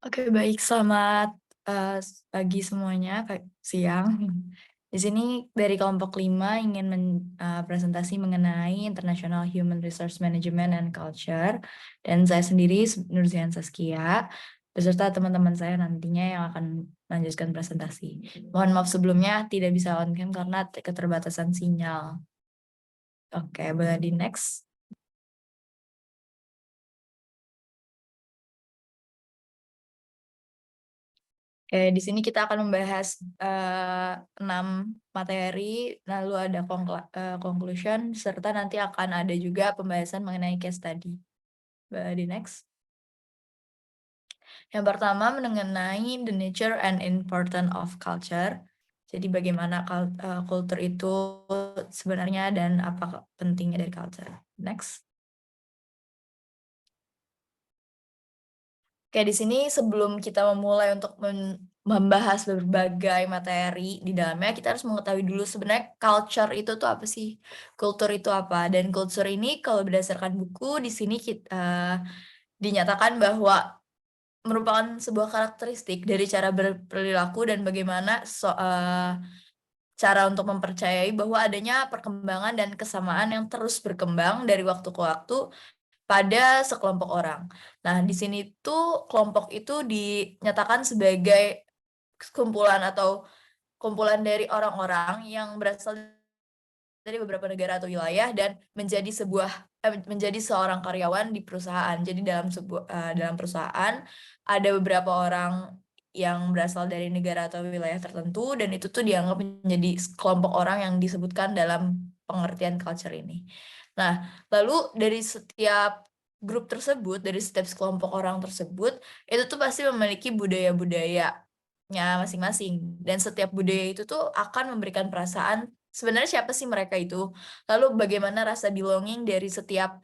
Oke, baik. Selamat, pagi semuanya, siang. Di sini dari kelompok 5 ingin presentasi mengenai International Human Resource Management and Culture, dan saya sendiri Nurzian Saskia, beserta teman-teman saya nantinya yang akan melanjutkan presentasi. Mohon maaf sebelumnya tidak bisa on cam karena keterbatasan sinyal. Oke, boleh di-next. Oke, di sini kita akan membahas 6 materi, lalu ada conclusion, serta nanti akan ada juga pembahasan mengenai case study. Boleh di next. Yang pertama mengenai the nature and importance of culture. Jadi bagaimana kultur itu sebenarnya dan apa pentingnya dari culture. Next. Oke, di sini sebelum kita memulai untuk membahas berbagai materi di dalamnya, kita harus mengetahui dulu sebenarnya culture itu tuh apa sih? Kultur itu apa? Dan culture ini kalau berdasarkan buku di sini dinyatakan bahwa merupakan sebuah karakteristik dari cara berperilaku dan bagaimana cara untuk mempercayai bahwa adanya perkembangan dan kesamaan yang terus berkembang dari waktu ke waktu pada sekelompok orang. Nah, di sini tuh kelompok itu dinyatakan sebagai kumpulan atau kumpulan dari orang-orang yang berasal dari beberapa negara atau wilayah dan menjadi seorang karyawan di perusahaan. Jadi dalam perusahaan ada beberapa orang yang berasal dari negara atau wilayah tertentu dan itu tuh dianggap menjadi kelompok orang yang disebutkan dalam pengertian culture ini. Nah, lalu dari setiap grup tersebut, dari setiap sekelompok orang tersebut, itu tuh pasti memiliki budaya-budayanya masing-masing. Dan setiap budaya itu tuh akan memberikan perasaan sebenarnya siapa sih mereka itu? Lalu bagaimana rasa belonging dari setiap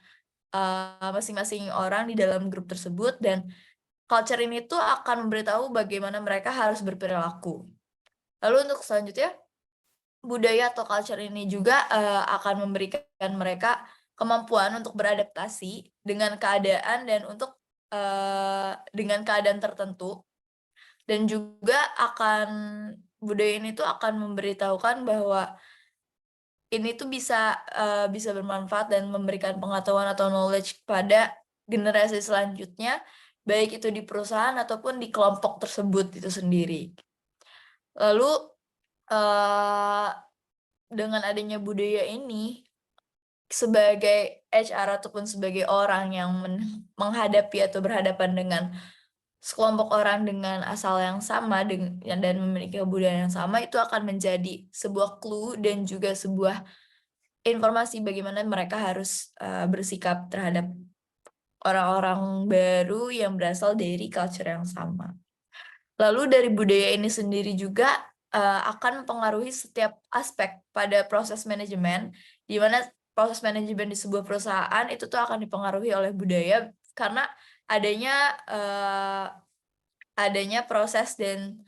masing-masing orang di dalam grup tersebut, dan culture ini tuh akan memberitahu bagaimana mereka harus berperilaku. Lalu untuk selanjutnya, budaya atau culture ini juga akan memberikan mereka kemampuan untuk beradaptasi dengan keadaan dan dengan keadaan tertentu, dan juga budaya ini tuh akan memberitahukan bahwa ini tuh bisa bermanfaat dan memberikan pengetahuan atau knowledge pada generasi selanjutnya, baik itu di perusahaan ataupun di kelompok tersebut itu sendiri. Lalu, eee, dengan adanya budaya ini, sebagai HR ataupun sebagai orang yang menghadapi atau berhadapan dengan sekelompok orang dengan asal yang sama dan memiliki kebudayaan yang sama, itu akan menjadi sebuah clue dan juga sebuah informasi bagaimana mereka harus, bersikap terhadap orang-orang baru yang berasal dari culture yang sama. Lalu dari budaya ini sendiri juga, akan mempengaruhi setiap aspek pada proses manajemen, di mana proses manajemen di sebuah perusahaan itu tuh akan dipengaruhi oleh budaya karena adanya, eee, adanya proses dan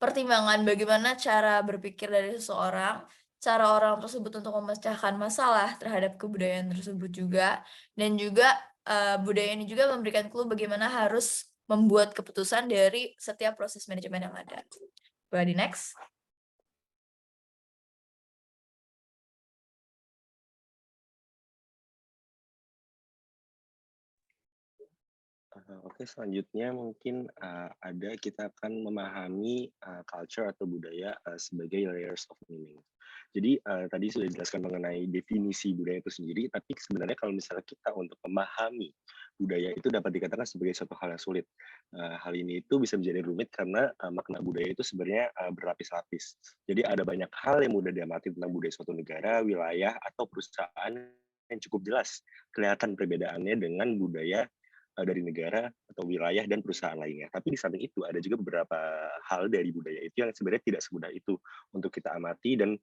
pertimbangan bagaimana cara berpikir dari seseorang, cara orang tersebut untuk memecahkan masalah terhadap kebudayaan tersebut juga, dan juga, budaya ini juga memberikan clue bagaimana harus membuat keputusan dari setiap proses manajemen yang ada. Boleh di-next? Oke, selanjutnya mungkin kita akan memahami culture atau budaya sebagai layers of meaning. Jadi tadi sudah dijelaskan mengenai definisi budaya itu sendiri, tapi sebenarnya kalau misalnya kita untuk memahami budaya itu dapat dikatakan sebagai suatu hal yang sulit. Hal ini itu bisa menjadi rumit karena makna budaya itu sebenarnya berlapis-lapis. Jadi ada banyak hal yang mudah diamati tentang budaya suatu negara, wilayah, atau perusahaan yang cukup jelas kelihatan perbedaannya dengan budaya dari negara atau wilayah dan perusahaan lainnya. Tapi di samping itu ada juga beberapa hal dari budaya itu yang sebenarnya tidak semudah itu untuk kita amati dan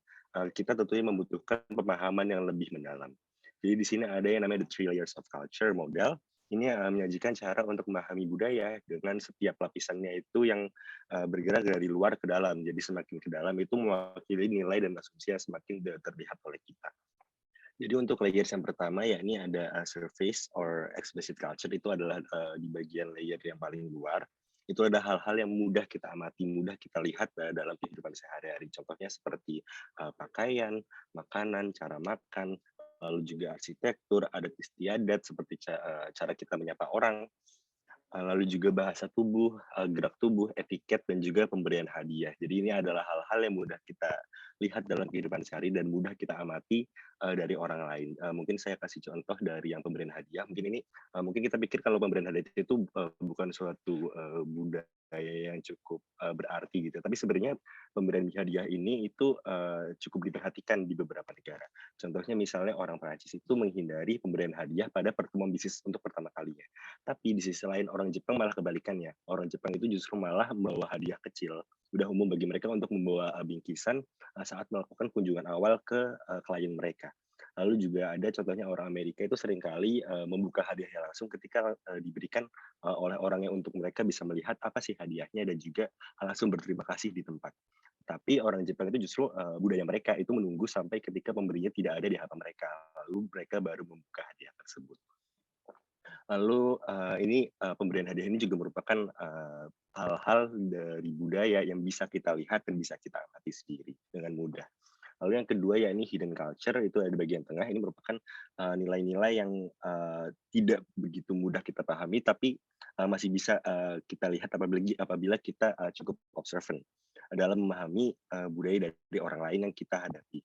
kita tentunya membutuhkan pemahaman yang lebih mendalam. Jadi di sini ada yang namanya The Three Layers of Culture model. Ini menyajikan cara untuk memahami budaya dengan setiap lapisannya itu yang bergerak dari luar ke dalam. Jadi semakin ke dalam itu mewakili nilai dan asumsi yang semakin terlihat oleh kita. Jadi untuk layers yang pertama ya ini ada surface or explicit culture, itu adalah di bagian layer yang paling luar. itu ada hal-hal yang mudah kita amati, mudah kita lihat dalam kehidupan sehari-hari. Contohnya seperti pakaian, makanan, cara makan, lalu juga arsitektur, adat istiadat seperti cara kita menyapa orang, lalu juga bahasa tubuh, gerak tubuh, etiket, dan juga pemberian hadiah. Jadi ini adalah hal-hal yang mudah kita lihat dalam kehidupan sehari dan mudah kita amati dari orang lain. Mungkin saya kasih contoh dari yang pemberian hadiah. Mungkin ini mungkin kita pikir kalau pemberian hadiah itu bukan suatu budaya yang cukup berarti gitu. Tapi sebenarnya pemberian hadiah ini itu cukup diperhatikan di beberapa negara. Contohnya misalnya orang Perancis itu menghindari pemberian hadiah pada pertemuan bisnis untuk pertama kalinya. Tapi di sisi lain orang Jepang malah kebalikannya. Orang Jepang itu justru malah membawa hadiah kecil. Udah umum bagi mereka untuk membawa bingkisan saat melakukan kunjungan awal ke klien mereka. Lalu juga ada contohnya orang Amerika itu seringkali membuka hadiahnya langsung ketika diberikan oleh orang yang untuk mereka bisa melihat apa sih hadiahnya dan juga langsung berterima kasih di tempat. Tapi orang Jepang itu justru budaya mereka itu menunggu sampai ketika pemberinya tidak ada di hadapan mereka, lalu mereka baru membuka hadiah tersebut. Lalu ini pemberian hadiah ini juga merupakan hal-hal dari budaya yang bisa kita lihat dan bisa kita amati sendiri dengan mudah. Lalu yang kedua ya ini hidden culture itu ada di bagian tengah, ini merupakan nilai-nilai yang tidak begitu mudah kita pahami tapi masih bisa kita lihat apabila kita cukup observant dalam memahami budaya dari orang lain yang kita hadapi.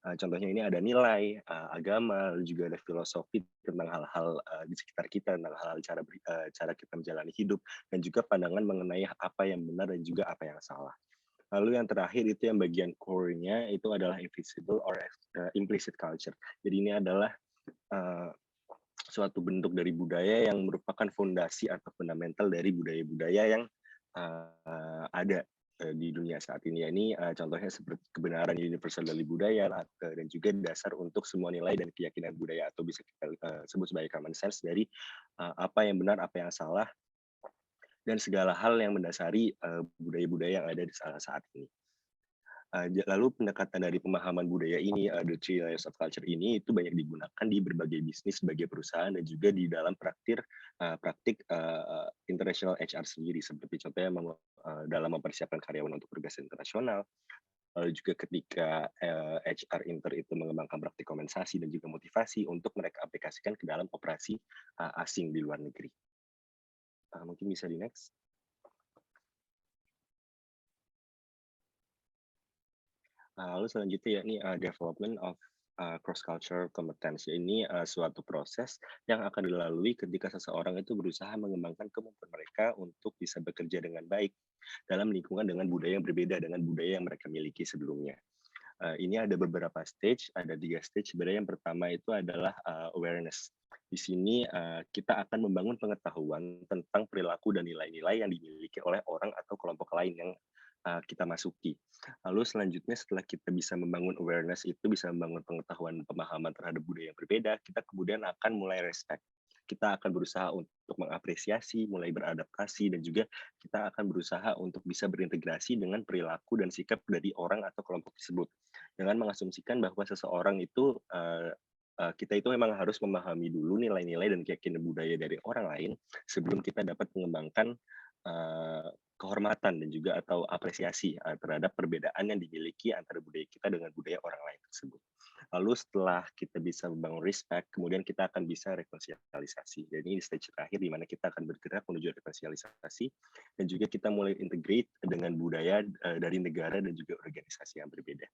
Contohnya ini ada nilai, agama, lalu juga ada filosofi tentang hal-hal di sekitar kita, tentang hal-hal cara kita menjalani hidup, dan juga pandangan mengenai apa yang benar dan juga apa yang salah. Lalu yang terakhir itu yang bagian core-nya itu adalah invisible or implicit culture. Jadi ini adalah uh, suatu bentuk dari budaya yang merupakan fondasi atau fundamental dari budaya-budaya yang ada di dunia saat ini. Ya, ini contohnya seperti kebenaran universal dari budaya dan juga dasar untuk semua nilai dan keyakinan budaya atau bisa kita sebut sebagai common sense dari apa yang benar, apa yang salah, dan segala hal yang mendasari budaya-budaya yang ada di saat ini. Lalu pendekatan dari pemahaman budaya ini, the three layers of culture ini itu banyak digunakan di berbagai bisnis sebagai perusahaan dan juga di dalam praktik international HR sendiri seperti contohnya dalam mempersiapkan karyawan untuk berbasis internasional, lalu juga ketika HR inter itu mengembangkan praktik kompensasi dan juga motivasi untuk mereka aplikasikan ke dalam operasi asing di luar negeri. Mungkin bisa di next. Lalu selanjutnya ya ini development of cross cultural competence. Ini suatu proses yang akan dilalui ketika seseorang itu berusaha mengembangkan kemampuan mereka untuk bisa bekerja dengan baik dalam lingkungan dengan budaya yang berbeda dengan budaya yang mereka miliki sebelumnya. Ini ada beberapa stage, ada 3 stage. Sebenarnya yang pertama itu adalah awareness. Di sini kita akan membangun pengetahuan tentang perilaku dan nilai-nilai yang dimiliki oleh orang atau kelompok lain yang kita masuki. Lalu selanjutnya setelah kita bisa membangun awareness itu, bisa membangun pengetahuan pemahaman terhadap budaya yang berbeda, kita kemudian akan mulai respect. Kita akan berusaha untuk mengapresiasi, mulai beradaptasi, dan juga kita akan berusaha untuk bisa berintegrasi dengan perilaku dan sikap dari orang atau kelompok tersebut. Dengan mengasumsikan bahwa seseorang itu kita itu memang harus memahami dulu nilai-nilai dan keyakinan budaya dari orang lain sebelum kita dapat mengembangkan kehormatan dan juga atau apresiasi terhadap perbedaan yang dimiliki antara budaya kita dengan budaya orang lain tersebut. Lalu setelah kita bisa membangun respect, kemudian kita akan bisa rekonsiliasi. Jadi ini stage terakhir di mana kita akan bergerak menuju rekonsiliasi dan juga kita mulai integrate dengan budaya dari negara dan juga organisasi yang berbeda.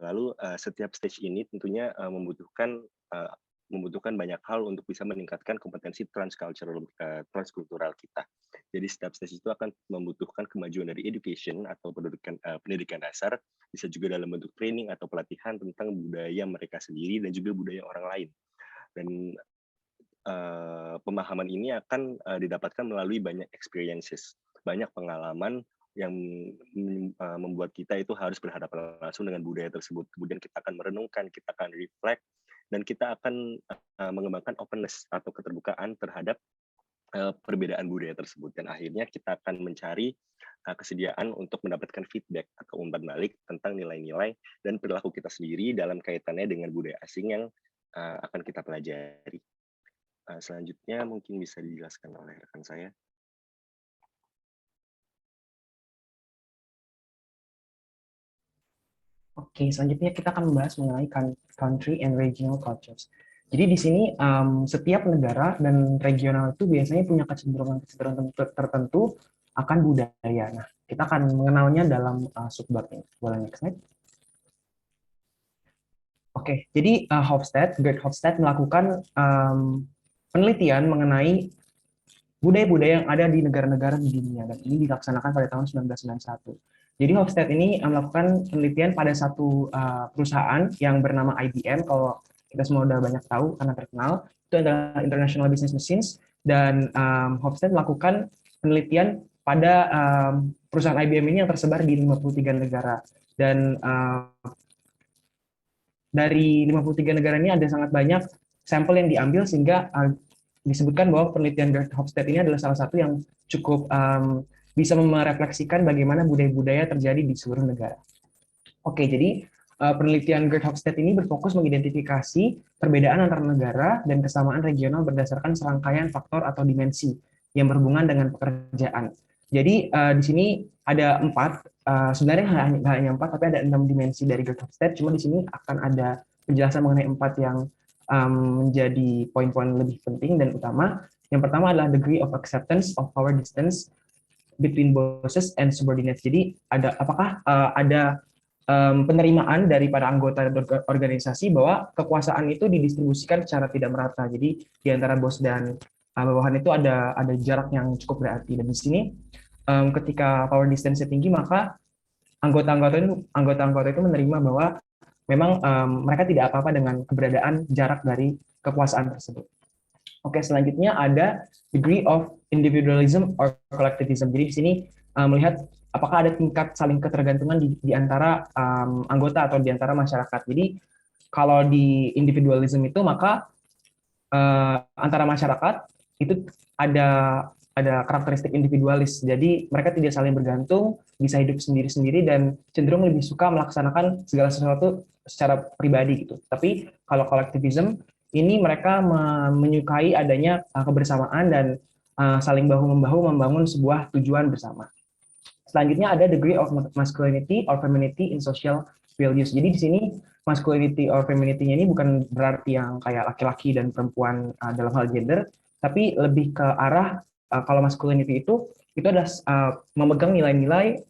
Lalu setiap stage ini tentunya membutuhkan banyak hal untuk bisa meningkatkan kompetensi transkultural kita. Jadi setiap stage itu akan membutuhkan kemajuan dari education atau pendidikan dasar, bisa juga dalam bentuk training atau pelatihan tentang budaya mereka sendiri dan juga budaya orang lain. Dan pemahaman ini akan didapatkan melalui banyak experiences, banyak pengalaman yang membuat kita itu harus berhadapan langsung dengan budaya tersebut. Kemudian kita akan merenungkan, kita akan reflect, dan kita akan mengembangkan openness atau keterbukaan terhadap perbedaan budaya tersebut. Dan akhirnya kita akan mencari kesediaan untuk mendapatkan feedback atau umpan balik tentang nilai-nilai dan perilaku kita sendiri dalam kaitannya dengan budaya asing yang akan kita pelajari. Selanjutnya mungkin bisa dijelaskan oleh rekan saya. Oke, selanjutnya kita akan membahas mengenai country and regional cultures. Jadi di sini setiap negara dan regional itu biasanya punya kecenderungan tertentu akan budaya. Nah, kita akan mengenalnya dalam subbab ini. Boleh next slide? Oke, jadi Gerd Hofstede melakukan penelitian mengenai budaya-budaya yang ada di negara-negara di dunia, dan ini dilaksanakan pada tahun 1991. Jadi Hofstede ini melakukan penelitian pada satu perusahaan yang bernama IBM, kalau kita semua udah banyak tahu karena terkenal, itu adalah International Business Machines, dan Hofstede melakukan penelitian pada perusahaan IBM ini yang tersebar di 53 negara. Dan dari 53 negara ini ada sangat banyak sampel yang diambil, sehingga disebutkan bahwa penelitian Gerd Hofstede ini adalah salah satu yang cukup bisa merefleksikan bagaimana budaya-budaya terjadi di seluruh negara. Oke, jadi penelitian Gerd Hofstede ini berfokus mengidentifikasi perbedaan antar negara dan kesamaan regional berdasarkan serangkaian faktor atau dimensi yang berhubungan dengan pekerjaan. Jadi di sini ada 4, sebenarnya hanya 4, tapi ada 6 dimensi dari Gerd Hofstede. Cuma di sini akan ada penjelasan mengenai 4 yang menjadi poin-poin lebih penting dan utama. Yang pertama adalah degree of acceptance of power distance between bosses and subordinates. Jadi apakah ada penerimaan dari para anggota organisasi bahwa kekuasaan itu didistribusikan secara tidak merata. Jadi di antara bos dan bawahan itu ada jarak yang cukup berarti. Dan di sini ketika power distance-nya tinggi, maka anggota-anggota itu menerima bahwa memang mereka tidak apa-apa dengan keberadaan jarak dari kekuasaan tersebut. Oke, selanjutnya ada degree of individualism or collectivism. Jadi di sini melihat apakah ada tingkat saling ketergantungan di antara anggota atau di antara masyarakat. Jadi kalau di individualism itu, maka antara masyarakat itu ada karakteristik individualis. Jadi mereka tidak saling bergantung, bisa hidup sendiri-sendiri dan cenderung lebih suka melaksanakan segala sesuatu secara pribadi gitu. Tapi kalau kolektivisme ini mereka menyukai adanya kebersamaan dan saling bahu-membahu membangun sebuah tujuan bersama. Selanjutnya ada degree of masculinity or femininity in social values. Jadi di sini masculinity or femininity-nya ini bukan berarti yang kayak laki-laki dan perempuan dalam hal gender, tapi lebih ke arah kalau masculinity itu adalah memegang nilai-nilai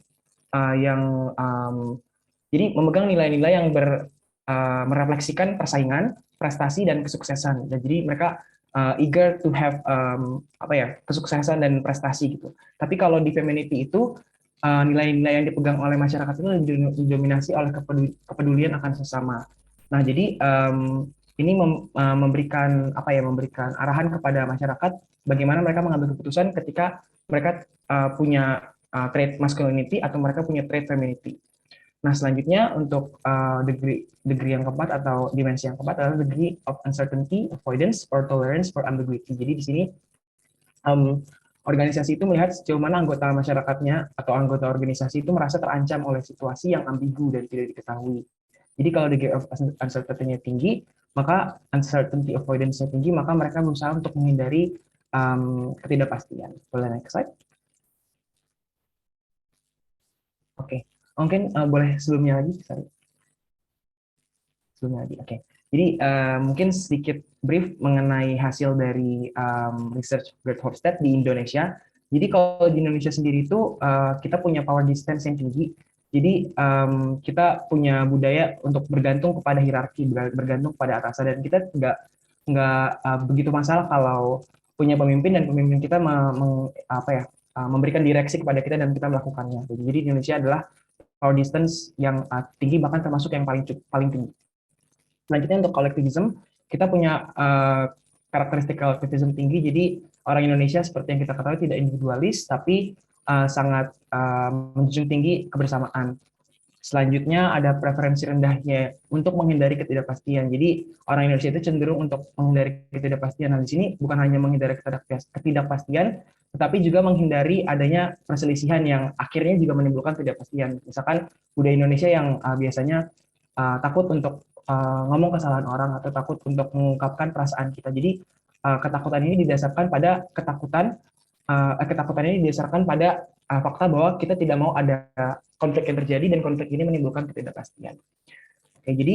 yang jadi memegang nilai-nilai yang merefleksikan persaingan, prestasi dan kesuksesan. Dan jadi mereka eager to have kesuksesan dan prestasi gitu. Tapi kalau di femininity itu nilai-nilai yang dipegang oleh masyarakat itu didominasi oleh kepedulian akan sesama. Nah, jadi ini memberikan memberikan arahan kepada masyarakat bagaimana mereka mengambil keputusan ketika mereka punya trait masculinity atau mereka punya trait femininity. Nah, selanjutnya untuk degree yang keempat atau dimensi yang keempat adalah degree of uncertainty, avoidance, or tolerance for ambiguity. Jadi di sini organisasi itu melihat sejauh mana anggota masyarakatnya atau anggota organisasi itu merasa terancam oleh situasi yang ambigu dan tidak diketahui. Jadi kalau degree of uncertainty-nya tinggi, maka uncertainty avoidance-nya tinggi, maka mereka berusaha untuk menghindari ketidakpastian. Boleh next slide? Oke, mungkin boleh sebelumnya lagi, sorry. Sebelumnya lagi, oke. Jadi mungkin sedikit brief mengenai hasil dari research Gerd Hofstede di Indonesia. Jadi kalau di Indonesia sendiri itu kita punya power distance yang tinggi. Jadi kita punya budaya untuk bergantung kepada hierarki, bergantung pada atasan, dan kita nggak begitu masalah kalau punya pemimpin dan pemimpin kita memberikan direksi kepada kita dan kita melakukannya. Jadi Indonesia adalah power distance yang tinggi, bahkan termasuk yang paling tinggi. Selanjutnya untuk kolektivisme, kita punya karakteristik kolektivisme tinggi. Jadi orang Indonesia seperti yang kita ketahui tidak individualis, tapi sangat menjunjung tinggi kebersamaan. Selanjutnya ada preferensi rendahnya untuk menghindari ketidakpastian. Jadi orang Indonesia itu cenderung untuk menghindari ketidakpastian. Nah, di sini bukan hanya menghindari ketidakpastian, tetapi juga menghindari adanya perselisihan yang akhirnya juga menimbulkan ketidakpastian. Misalkan budaya Indonesia yang biasanya takut untuk ngomong kesalahan orang atau takut untuk mengungkapkan perasaan kita. Jadi ketakutan ini didasarkan pada ketakutan ini didasarkan pada fakta bahwa kita tidak mau ada konflik yang terjadi dan konflik ini menimbulkan ketidakpastian. Oke, jadi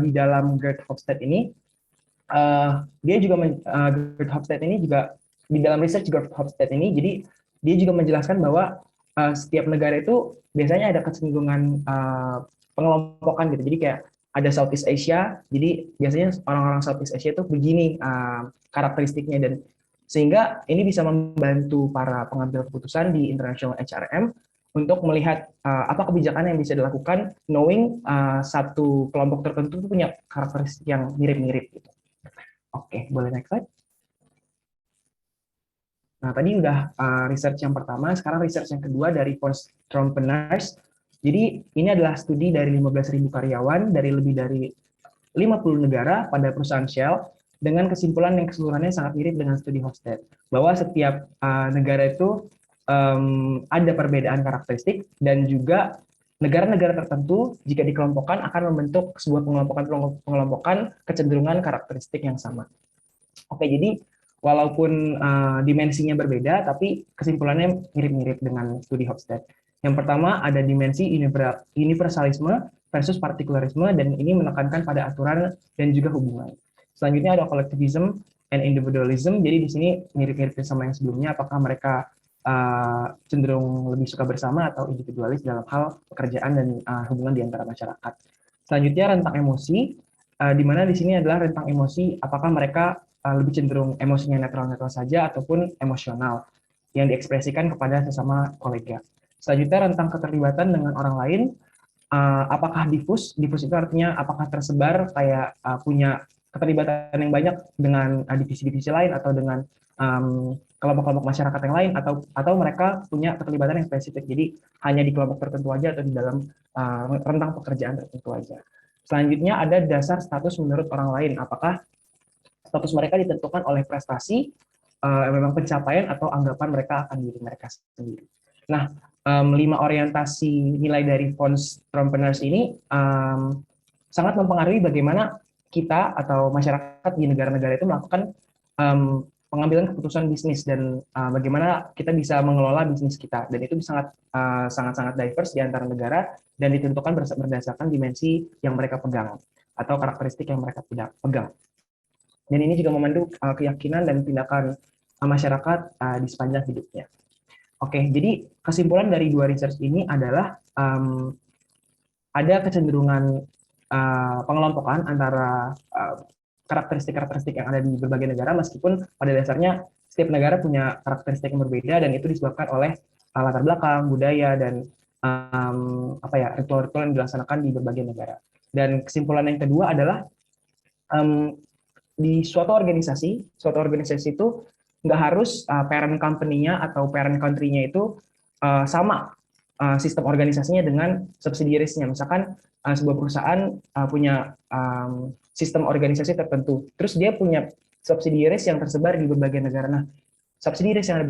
di dalam Gert Hofstede ini dia juga Gert Hofstede ini juga di dalam research Gert Hofstede ini, jadi dia juga menjelaskan bahwa setiap negara itu biasanya ada kecenderungan pengelompokan gitu. Jadi kayak ada Southeast Asia, jadi biasanya orang-orang Southeast Asia itu begini karakteristiknya, dan sehingga ini bisa membantu para pengambil keputusan di International HRM untuk melihat apa kebijakan yang bisa dilakukan, knowing satu kelompok tertentu itu punya karakteristik yang mirip-mirip gitu. Oke, boleh next slide. Nah, tadi udah research yang pertama, sekarang research yang kedua dari Post Trompeners. Jadi ini adalah studi dari 15.000 karyawan dari lebih dari 50 negara pada perusahaan Shell dengan kesimpulan yang keseluruhannya sangat mirip dengan studi Hofstede, bahwa setiap negara itu ada perbedaan karakteristik dan juga negara-negara tertentu jika dikelompokkan akan membentuk sebuah pengelompokan kecenderungan karakteristik yang sama. Oke, jadi walaupun dimensinya berbeda, tapi kesimpulannya mirip-mirip dengan studi Hofstede. Yang pertama ada dimensi universalisme versus partikularisme, dan ini menekankan pada aturan dan juga hubungan. Selanjutnya ada collectivism and individualism. Jadi di sini mirip-mirip sama yang sebelumnya, apakah mereka cenderung lebih suka bersama atau individualis dalam hal pekerjaan dan hubungan di antara masyarakat. Selanjutnya rentang emosi, di mana di sini adalah rentang emosi, apakah mereka lebih cenderung emosinya netral-netral saja ataupun emosional yang diekspresikan kepada sesama kolega. Selanjutnya rentang keterlibatan dengan orang lain, apakah diffuse? Diffuse itu artinya apakah tersebar, kayak punya keterlibatan yang banyak dengan divisi-divisi lain atau dengan kelompok-kelompok masyarakat yang lain, atau mereka punya keterlibatan yang spesifik, jadi hanya di kelompok tertentu aja atau di dalam rentang pekerjaan tertentu aja. Selanjutnya ada dasar status menurut orang lain, apakah status mereka ditentukan oleh prestasi, memang pencapaian, atau anggapan mereka akan diri mereka sendiri. Nah, 5 orientasi nilai dari Post Trompeners ini sangat mempengaruhi bagaimana kita atau masyarakat di negara-negara itu melakukan pengambilan keputusan bisnis, dan bagaimana kita bisa mengelola bisnis kita, dan itu sangat-sangat diverse di antara negara dan ditentukan berdasarkan dimensi yang mereka pegang atau karakteristik yang mereka pegang. Dan ini juga memandu keyakinan dan tindakan masyarakat di sepanjang hidupnya. Oke, jadi kesimpulan dari 2 research ini adalah ada kecenderungan pengelompokan antara karakteristik-karakteristik yang ada di berbagai negara, meskipun pada dasarnya setiap negara punya karakteristik yang berbeda, dan itu disebabkan oleh latar belakang, budaya, dan ritual-ritual yang dilaksanakan di berbagai negara. Dan kesimpulan yang kedua adalah di suatu organisasi itu nggak harus parent company-nya atau parent country-nya itu sama sistem organisasinya dengan subsidiaries-nya. Misalkan sebuah perusahaan punya sistem organisasi tertentu, terus dia punya subsidiaries yang tersebar di berbagai negara. Nah, subsidiaries yang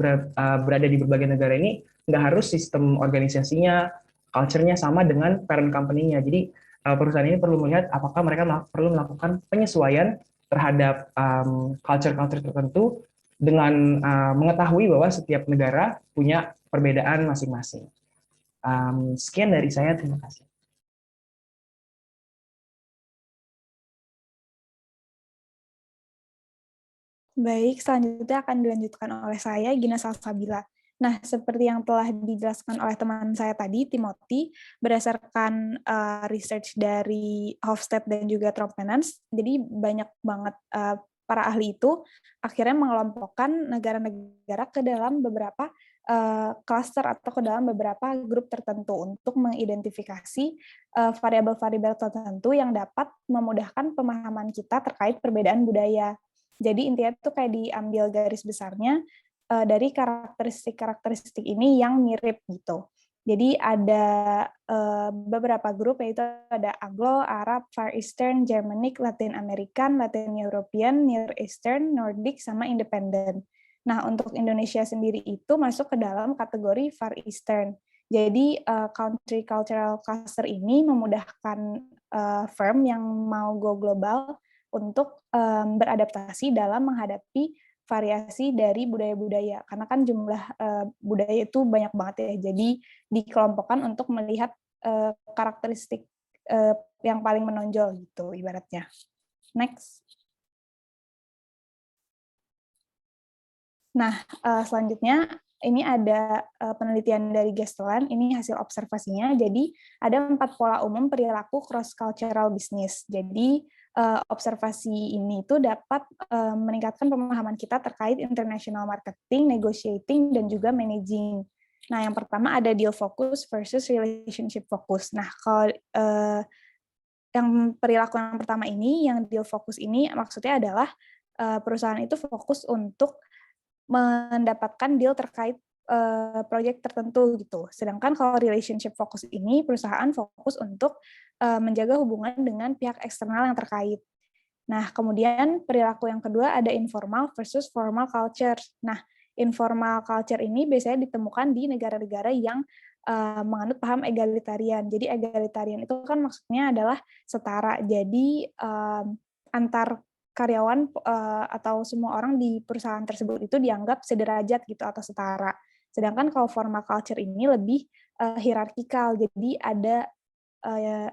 berada di berbagai negara ini nggak harus sistem organisasinya, culture-nya sama dengan parent company-nya. Jadi perusahaan ini perlu melihat apakah mereka perlu melakukan penyesuaian terhadap culture-culture tertentu dengan mengetahui bahwa setiap negara punya perbedaan masing-masing. Sekian dari saya, terima kasih. Baik, selanjutnya akan dilanjutkan oleh saya, Gina Salsabila. Nah, seperti yang telah dijelaskan oleh teman saya tadi, Timothy, berdasarkan research dari Hofstede dan juga Trompeners, jadi banyak banget para ahli itu akhirnya mengelompokkan negara-negara ke dalam beberapa cluster atau ke dalam beberapa grup tertentu untuk mengidentifikasi variabel-variabel tertentu yang dapat memudahkan pemahaman kita terkait perbedaan budaya. Jadi intinya itu kayak diambil garis besarnya dari karakteristik-karakteristik ini yang mirip gitu. Jadi ada beberapa grup, yaitu ada Anglo, Arab, Far Eastern, Germanic, Latin American, Latin European, Near Eastern, Nordic, sama Independent. Nah, untuk Indonesia sendiri itu masuk ke dalam kategori Far Eastern. Jadi country cultural cluster ini memudahkan firm yang mau go global untuk beradaptasi dalam menghadapi variasi dari budaya-budaya. Karena kan jumlah budaya itu banyak banget ya. Jadi dikelompokkan untuk melihat karakteristik yang paling menonjol gitu ibaratnya. Next. Nah, selanjutnya ini ada penelitian dari Gesteland, ini hasil observasinya. Jadi ada 4 pola umum perilaku cross-cultural business. Jadi observasi ini itu dapat meningkatkan pemahaman kita terkait international marketing, negotiating, dan juga managing. Nah, yang pertama ada deal focus versus relationship focus. Nah, kalau yang perilaku yang pertama ini, yang deal focus ini maksudnya adalah perusahaan itu fokus untuk mendapatkan deal terkait proyek tertentu gitu. Sedangkan kalau relationship focus ini perusahaan fokus untuk menjaga hubungan dengan pihak eksternal yang terkait. Nah, kemudian perilaku yang kedua ada informal versus formal culture. Nah, informal culture ini biasanya ditemukan di negara-negara yang menganut paham egalitarian. Jadi egalitarian itu kan maksudnya adalah setara. Jadi antar karyawan atau semua orang di perusahaan tersebut itu dianggap sederajat gitu atau setara. Sedangkan kalau formal culture ini lebih hierarkikal. Jadi ada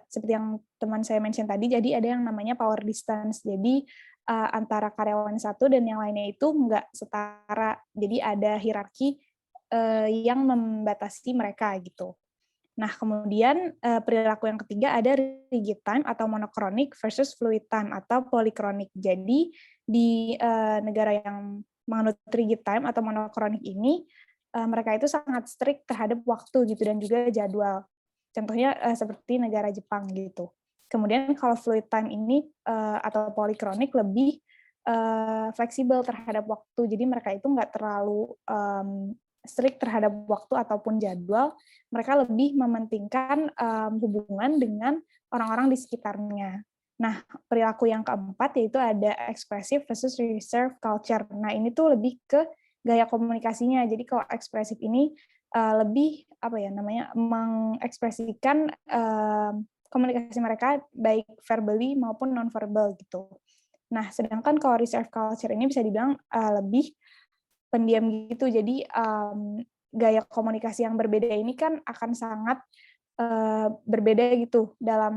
seperti yang teman saya mention tadi, jadi ada yang namanya power distance. Jadi antara karyawan satu dan yang lainnya itu nggak setara. Jadi ada hierarki yang membatasi mereka gitu. Nah, kemudian perilaku yang ketiga ada rigid time atau monochronic versus fluid time atau polychronic. Jadi di negara yang menganut rigid time atau monochronic ini mereka itu sangat strict terhadap waktu gitu dan juga jadwal. Contohnya seperti negara Jepang gitu. Kemudian kalau fluid time ini atau polychronic lebih fleksibel terhadap waktu. Jadi mereka itu nggak terlalu strict terhadap waktu ataupun jadwal. Mereka lebih mementingkan hubungan dengan orang-orang di sekitarnya. Nah, perilaku yang keempat yaitu ada expressive versus reserve culture. Nah, ini tuh lebih ke gaya komunikasinya. Jadi kalau ekspresif ini lebih apa ya namanya mengekspresikan komunikasi mereka baik verbally maupun non verbal gitu. Nah, sedangkan kalau reserve culture ini bisa dibilang lebih pendiam gitu. Jadi gaya komunikasi yang berbeda ini kan akan sangat berbeda gitu dalam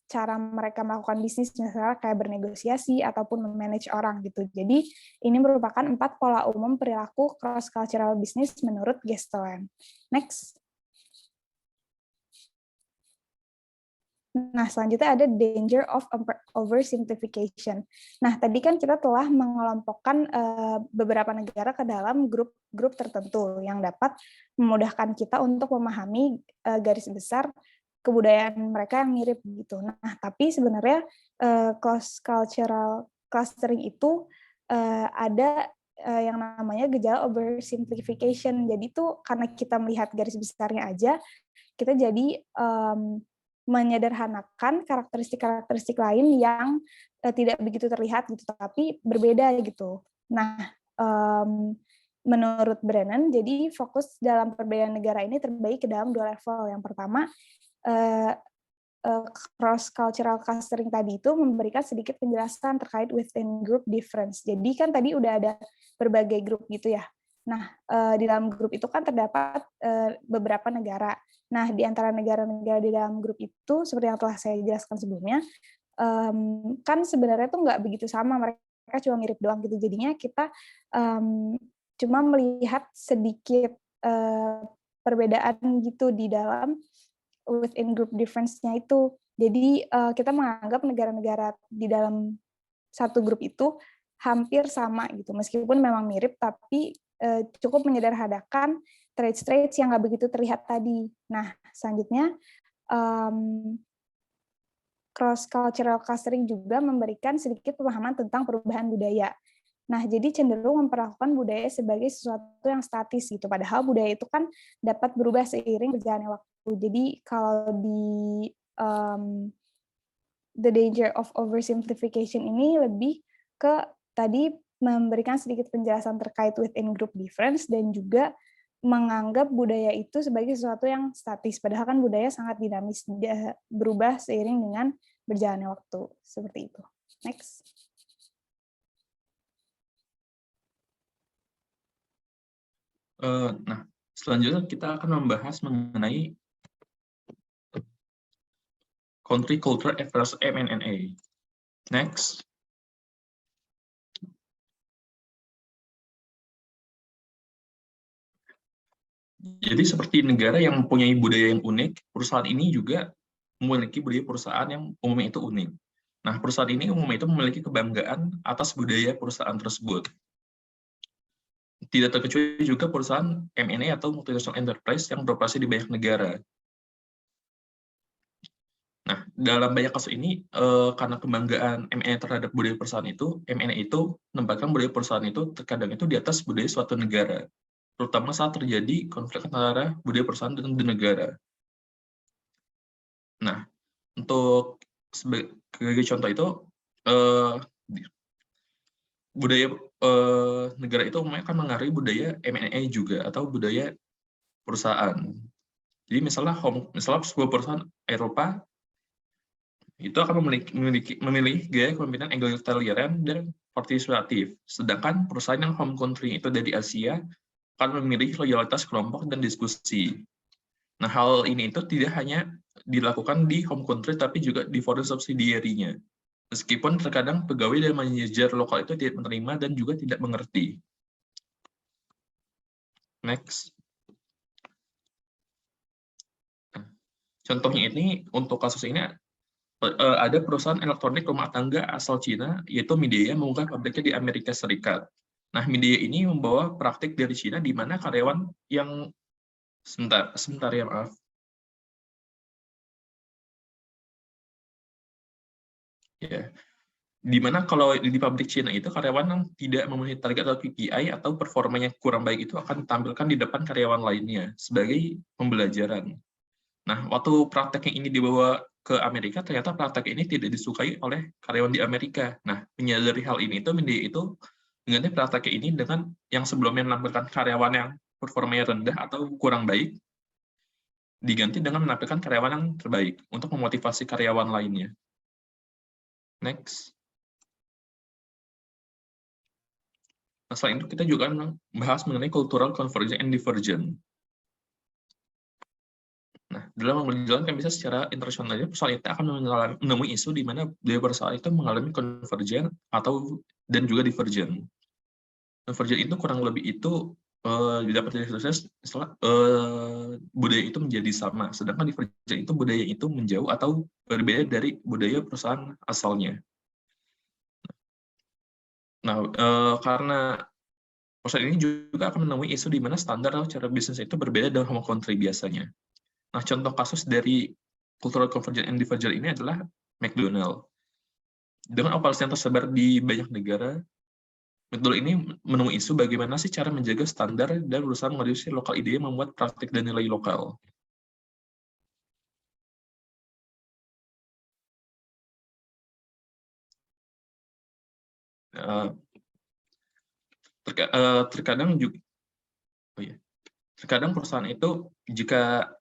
cara mereka melakukan bisnis, misalnya kayak bernegosiasi ataupun memanage orang gitu. Jadi ini merupakan 4 pola umum perilaku cross cultural business menurut Gesteland. Next. Nah, selanjutnya ada danger of oversimplification. Nah, tadi kan kita telah mengelompokkan beberapa negara ke dalam grup-grup tertentu yang dapat memudahkan kita untuk memahami garis besar kebudayaan mereka yang mirip gitu. Nah, tapi sebenarnya cross cultural clustering itu ada yang namanya gejala oversimplification. Jadi tuh karena kita melihat garis besarnya aja, kita jadi menyederhanakan karakteristik-karakteristik lain yang tidak begitu terlihat gitu, tapi berbeda gitu. Nah, menurut Brennan, jadi fokus dalam perbedaan negara ini terbagi ke dalam 2 level. Yang pertama, cross-cultural clustering tadi itu memberikan sedikit penjelasan terkait within group difference. Jadi kan tadi udah ada berbagai grup gitu ya. Nah, di dalam grup itu kan terdapat beberapa negara. Nah, di antara negara-negara di dalam grup itu, seperti yang telah saya jelaskan sebelumnya, kan sebenarnya tuh nggak begitu sama, mereka cuma mirip doang gitu. Jadinya kita cuma melihat sedikit perbedaan gitu di dalam within group difference-nya itu. Jadi kita menganggap negara-negara di dalam satu grup itu hampir sama gitu, meskipun memang mirip, tapi cukup menyederhanakan traits-traits yang nggak begitu terlihat tadi. Nah, selanjutnya cross-cultural clustering juga memberikan sedikit pemahaman tentang perubahan budaya. Nah, jadi cenderung memperlakukan budaya sebagai sesuatu yang statis gitu, padahal budaya itu kan dapat berubah seiring berjalannya waktu. Jadi kalau di the danger of oversimplification ini lebih ke tadi memberikan sedikit penjelasan terkait within group difference dan juga menganggap budaya itu sebagai sesuatu yang statis, padahal kan budaya sangat dinamis, berubah seiring dengan berjalannya waktu, seperti itu. Next. Nah, selanjutnya kita akan membahas mengenai country culture versus MNNA. Next. Jadi seperti negara yang mempunyai budaya yang unik, perusahaan ini juga memiliki budaya perusahaan yang umumnya itu unik. Nah, perusahaan ini umumnya itu memiliki kebanggaan atas budaya perusahaan tersebut. Tidak terkecuali juga perusahaan M&A atau multinational enterprise yang beroperasi di banyak negara. Nah, dalam banyak kasus ini, karena kebanggaan M&A terhadap budaya perusahaan itu, M&A itu menempatkan budaya perusahaan itu terkadang itu di atas budaya suatu negara, terutama saat terjadi konflik antara budaya perusahaan dan negara. Nah, untuk sebagai contoh itu, budaya negara itu umumnya akan mengaruhi budaya M&A juga, atau budaya perusahaan. Jadi misalnya sebuah perusahaan Eropa itu akan memilih gaya kepemimpinan egalitarian dan partisipatif. Sedangkan perusahaan yang home country itu dari Asia akan memilih loyalitas kelompok dan diskusi. Nah, hal ini itu tidak hanya dilakukan di home country, tapi juga di foreign subsidiary-nya. Meskipun terkadang pegawai dan manajer lokal itu tidak menerima dan juga tidak mengerti. Next. Contohnya ini, untuk kasus ini, ada perusahaan elektronik rumah tangga asal Cina, yaitu Midea, membuka pabriknya di Amerika Serikat. Nah, Midea ini membawa praktik dari Cina, di mana karyawan yang... Sebentar ya, maaf. Ya, di mana kalau di pabrik Cina itu, karyawan yang tidak memenuhi target atau KPI atau performanya kurang baik itu akan ditampilkan di depan karyawan lainnya, sebagai pembelajaran. Nah, waktu praktek yang ini dibawa ke Amerika, ternyata praktek ini tidak disukai oleh karyawan di Amerika. Nah, menyadari hal ini, Midea itu mengganti praktek ini dengan yang sebelumnya menampilkan karyawan yang performanya rendah atau kurang baik, diganti dengan menampilkan karyawan yang terbaik untuk memotivasi karyawan lainnya. Next. Nah, selain itu kita juga membahas mengenai cultural convergence and divergence. Nah, dalam menjalankan bisnis secara internasional, perusahaan itu akan menemui isu di mana budaya perusahaan itu mengalami konvergen dan juga divergen. Convergen itu kurang lebih itu dapat dari istilah budaya itu menjadi sama, sedangkan divergen itu budaya itu menjauh atau berbeda dari budaya perusahaan asalnya. Nah, karena perusahaan ini juga akan menemui isu di mana standar atau cara bisnis itu berbeda dengan home country biasanya. Nah, contoh kasus dari cultural convergence and divergence ini adalah McDonald. Dengan operasi yang tersebar di banyak negara, McDonald ini menemui isu bagaimana sih cara menjaga standar dan berusaha mengadopsi lokal ide membuat praktik dan nilai lokal. Terkadang juga, terkadang perusahaan itu jika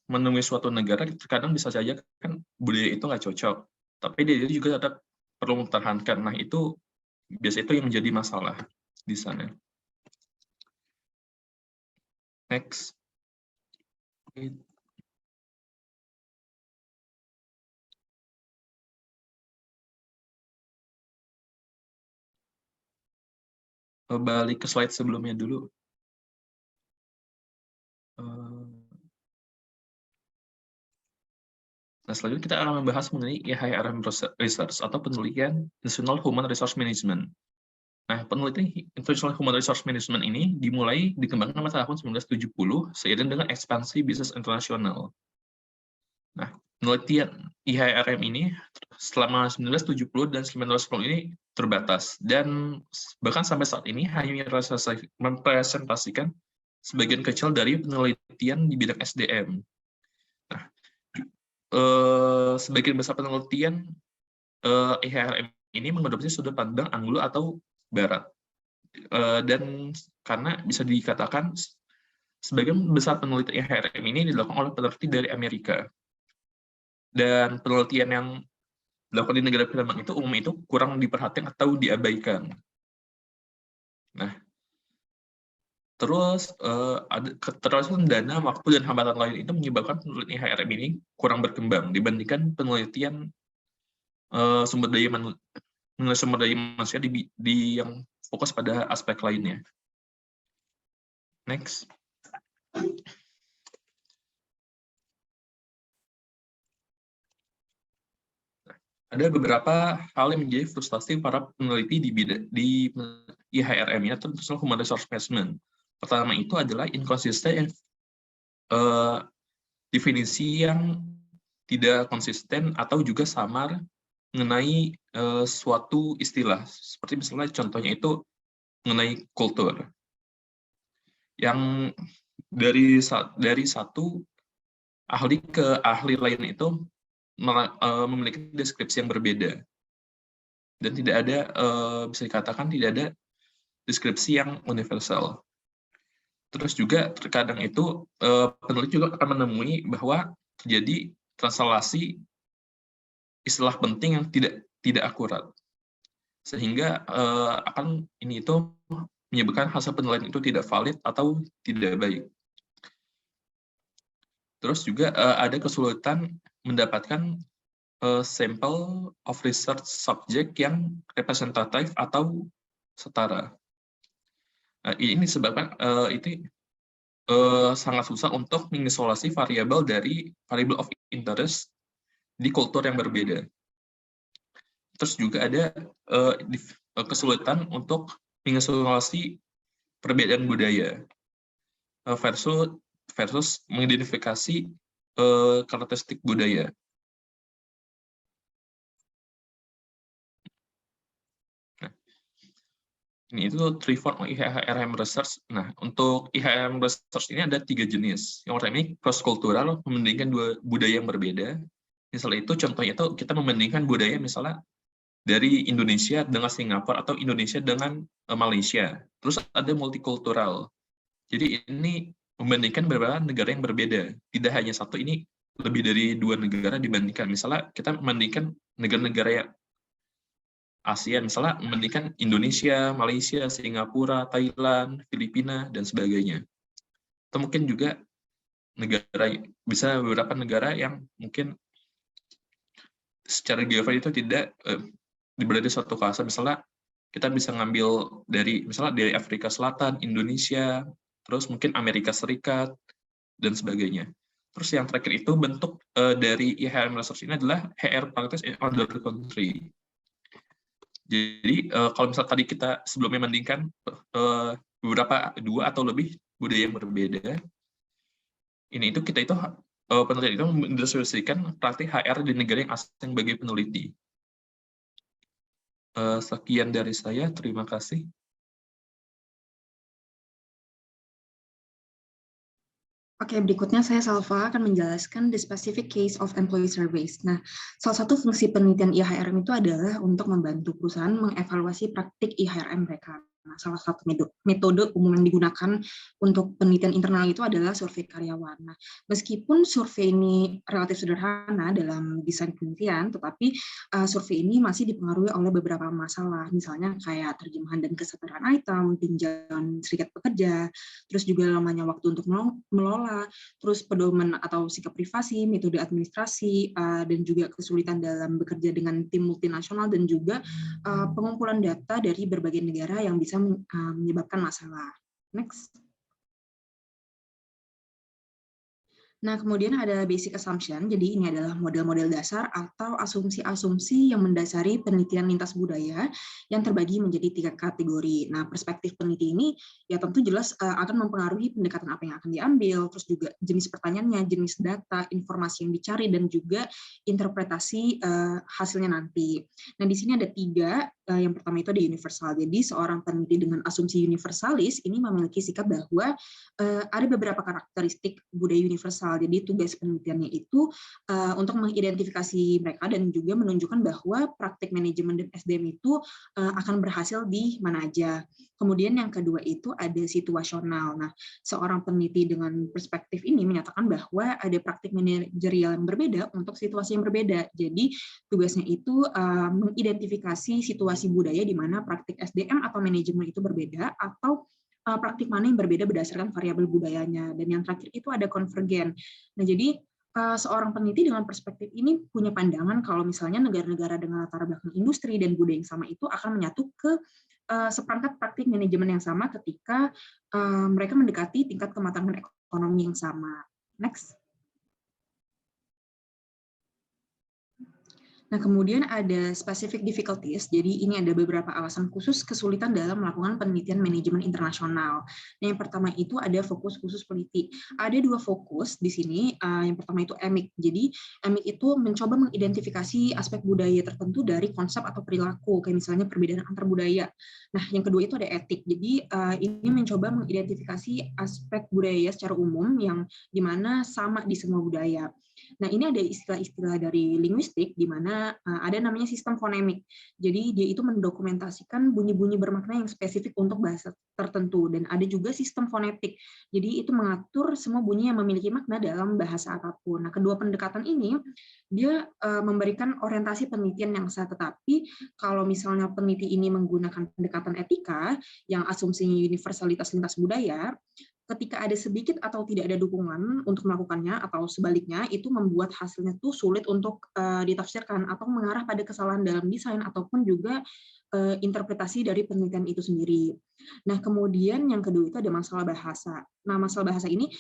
menemui suatu negara, terkadang bisa saja kan budaya itu nggak cocok, tapi dia juga tetap perlu mempertahankan. Nah, itu biasanya itu yang menjadi masalah di sana. Next. Balik ke slide sebelumnya dulu. Nah, selanjutnya kita akan membahas mengenai IHRM Research atau penelitian International Human Resource Management. Nah, penelitian International Human Resource Management ini dimulai dikembangkan pada tahun 1970 seiring dengan ekspansi bisnis internasional. Nah, penelitian IHRM ini selama 1970 dan 1990 ini terbatas, dan bahkan sampai saat ini hanya merepresentasikan sebagian kecil dari penelitian di bidang SDM. Nah, sebagian besar penelitian IHRM ini mengadopsi sudut pandang Anglo atau Barat, dan karena bisa dikatakan sebagian besar penelitian IHRM ini dilakukan oleh peneliti dari Amerika, dan penelitian yang dilakukan di negara berkembang itu umumnya itu kurang diperhatikan atau diabaikan. Nah, Terus ada keterbatasan dana, waktu, dan hambatan lain itu menyebabkan penelitian IHRM ini kurang berkembang dibandingkan penelitian sumber daya manusia di yang fokus pada aspek lainnya. Next. Ada beberapa hal yang menjadi frustasi para peneliti di IHRM ya, terutama Human Resource Management. Pertama itu adalah inkonsisten definisi yang tidak konsisten atau juga samar mengenai suatu istilah. Seperti misalnya contohnya itu mengenai kultur. Yang dari satu ahli ke ahli lain itu memiliki deskripsi yang berbeda. Dan tidak ada, bisa dikatakan tidak ada deskripsi yang universal. Terus juga terkadang itu peneliti juga akan menemui bahwa terjadi translasi istilah penting yang tidak akurat, sehingga ini itu menyebabkan hasil penelitian itu tidak valid atau tidak baik. Terus juga ada kesulitan mendapatkan sampel of research subject yang representatif atau setara. Ini disebabkan itu sangat susah untuk mengisolasi variabel dari variable of interest di kultur yang berbeda. Terus juga ada kesulitan untuk mengisolasi perbedaan budaya versus mengidentifikasi karakteristik budaya. Ini itu Triform IHRM Research. Nah, untuk IHRM Research ini ada 3 jenis. Yang pertama ini cross-cultural, membandingkan dua budaya yang berbeda. Misalnya itu, contohnya itu kita membandingkan budaya misalnya dari Indonesia dengan Singapura atau Indonesia dengan Malaysia. Terus ada multikultural. Jadi ini membandingkan beberapa negara yang berbeda. Tidak hanya satu, ini lebih dari 2 negara dibandingkan. Misalnya kita membandingkan negara-negara yang ASEAN, misalnya membandingkan Indonesia, Malaysia, Singapura, Thailand, Filipina, dan sebagainya. Atau mungkin juga bisa beberapa negara yang mungkin secara geografi itu tidak berada di suatu kawasan. Misalnya kita bisa ngambil misalnya dari Afrika Selatan, Indonesia, terus mungkin Amerika Serikat, dan sebagainya. Terus yang terakhir itu bentuk dari IHRM Research ini adalah HR Practice in Other Country. Jadi kalau misalnya tadi kita sebelumnya membandingkan beberapa 2 atau lebih budaya yang berbeda, peneliti itu mendeskripsikan praktik HR di negara yang asing bagi peneliti. Sekian dari saya, terima kasih. Oke, berikutnya saya Salva akan menjelaskan the specific case of employee surveys. Nah, salah satu fungsi penelitian IHRM itu adalah untuk membantu perusahaan mengevaluasi praktik IHRM mereka. Nah, salah satu metode umum yang digunakan untuk penelitian internal itu adalah survei karyawan. Nah, meskipun survei ini relatif sederhana dalam desain penelitian, tetapi survei ini masih dipengaruhi oleh beberapa masalah, misalnya kayak terjemahan dan kesetaraan item, tinjauan serikat pekerja, terus juga lamanya waktu untuk melola, terus pedoman atau sikap privasi, metode administrasi, dan juga kesulitan dalam bekerja dengan tim multinasional, dan juga pengumpulan data dari berbagai negara yang bisa menyebabkan masalah. Next. Nah, kemudian ada basic assumption, jadi ini adalah model-model dasar atau asumsi-asumsi yang mendasari penelitian lintas budaya yang terbagi menjadi 3 kategori. Nah, perspektif peneliti ini ya tentu jelas akan mempengaruhi pendekatan apa yang akan diambil, terus juga jenis pertanyaannya, jenis data, informasi yang dicari, dan juga interpretasi hasilnya nanti. Nah, di sini ada 3. Yang pertama itu ada universal. Jadi seorang peneliti dengan asumsi universalis ini memiliki sikap bahwa ada beberapa karakteristik budaya universal. Jadi tugas penelitiannya itu untuk mengidentifikasi mereka dan juga menunjukkan bahwa praktik manajemen dan SDM itu akan berhasil di mana aja. Kemudian yang kedua itu ada situasional. Nah, seorang peneliti dengan perspektif ini menyatakan bahwa ada praktik manajerial yang berbeda untuk situasi yang berbeda. Jadi tugasnya itu mengidentifikasi situasi budaya di mana praktik SDM atau manajemen itu berbeda, atau praktik mana yang berbeda berdasarkan variabel budayanya. Dan yang terakhir itu ada konvergen. Nah, jadi seorang peneliti dengan perspektif ini punya pandangan kalau misalnya negara-negara dengan latar belakang industri dan budaya yang sama itu akan menyatu ke seperangkat praktik manajemen yang sama ketika mereka mendekati tingkat kematangan ekonomi yang sama. Next. Nah, kemudian ada specific difficulties. Jadi ini ada beberapa alasan khusus kesulitan dalam melakukan penelitian manajemen internasional. Nah, yang pertama itu ada fokus khusus peneliti. Ada 2 fokus di sini. Yang pertama itu EMIC. Jadi EMIC itu mencoba mengidentifikasi aspek budaya tertentu dari konsep atau perilaku, kayak misalnya perbedaan antar budaya. Nah, yang kedua itu ada etik. Jadi ini mencoba mengidentifikasi aspek budaya secara umum yang dimana sama di semua budaya. Nah, ini ada istilah-istilah dari linguistik di mana ada namanya sistem fonemik. Jadi dia itu mendokumentasikan bunyi-bunyi bermakna yang spesifik untuk bahasa tertentu, dan ada juga sistem fonetik. Jadi itu mengatur semua bunyi yang memiliki makna dalam bahasa apapun. Nah, kedua pendekatan ini dia memberikan orientasi penelitian yang sah, tetapi kalau misalnya peneliti ini menggunakan pendekatan etika yang asumsinya universalitas lintas budaya, ketika ada sedikit atau tidak ada dukungan untuk melakukannya atau sebaliknya, itu membuat hasilnya tuh sulit untuk ditafsirkan atau mengarah pada kesalahan dalam desain ataupun juga interpretasi dari penelitian itu sendiri. Nah, kemudian yang kedua itu ada masalah bahasa. Nah, masalah bahasa ini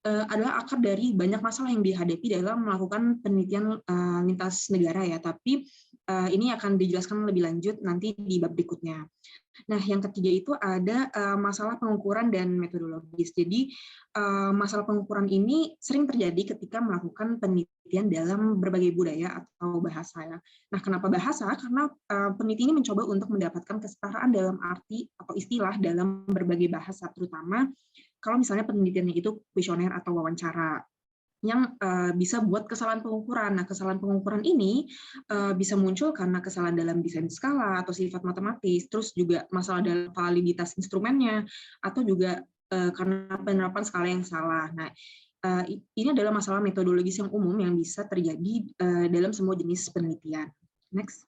adalah akar dari banyak masalah yang dihadapi dalam melakukan penelitian lintas negara ya, tapi ini akan dijelaskan lebih lanjut nanti di bab berikutnya. Nah, yang ketiga itu ada masalah pengukuran dan metodologis. Jadi, masalah pengukuran ini sering terjadi ketika melakukan penelitian dalam berbagai budaya atau bahasa. Ya. Nah, kenapa bahasa? Karena peneliti ini mencoba untuk mendapatkan kesetaraan dalam arti atau istilah dalam berbagai bahasa, terutama kalau misalnya penelitiannya itu kuesioner atau wawancara yang bisa buat kesalahan pengukuran. Nah, kesalahan pengukuran ini bisa muncul karena kesalahan dalam desain skala atau sifat matematis, terus juga masalah dalam validitas instrumennya, atau juga karena penerapan skala yang salah. Nah, ini adalah masalah metodologis yang umum yang bisa terjadi dalam semua jenis penelitian. Next.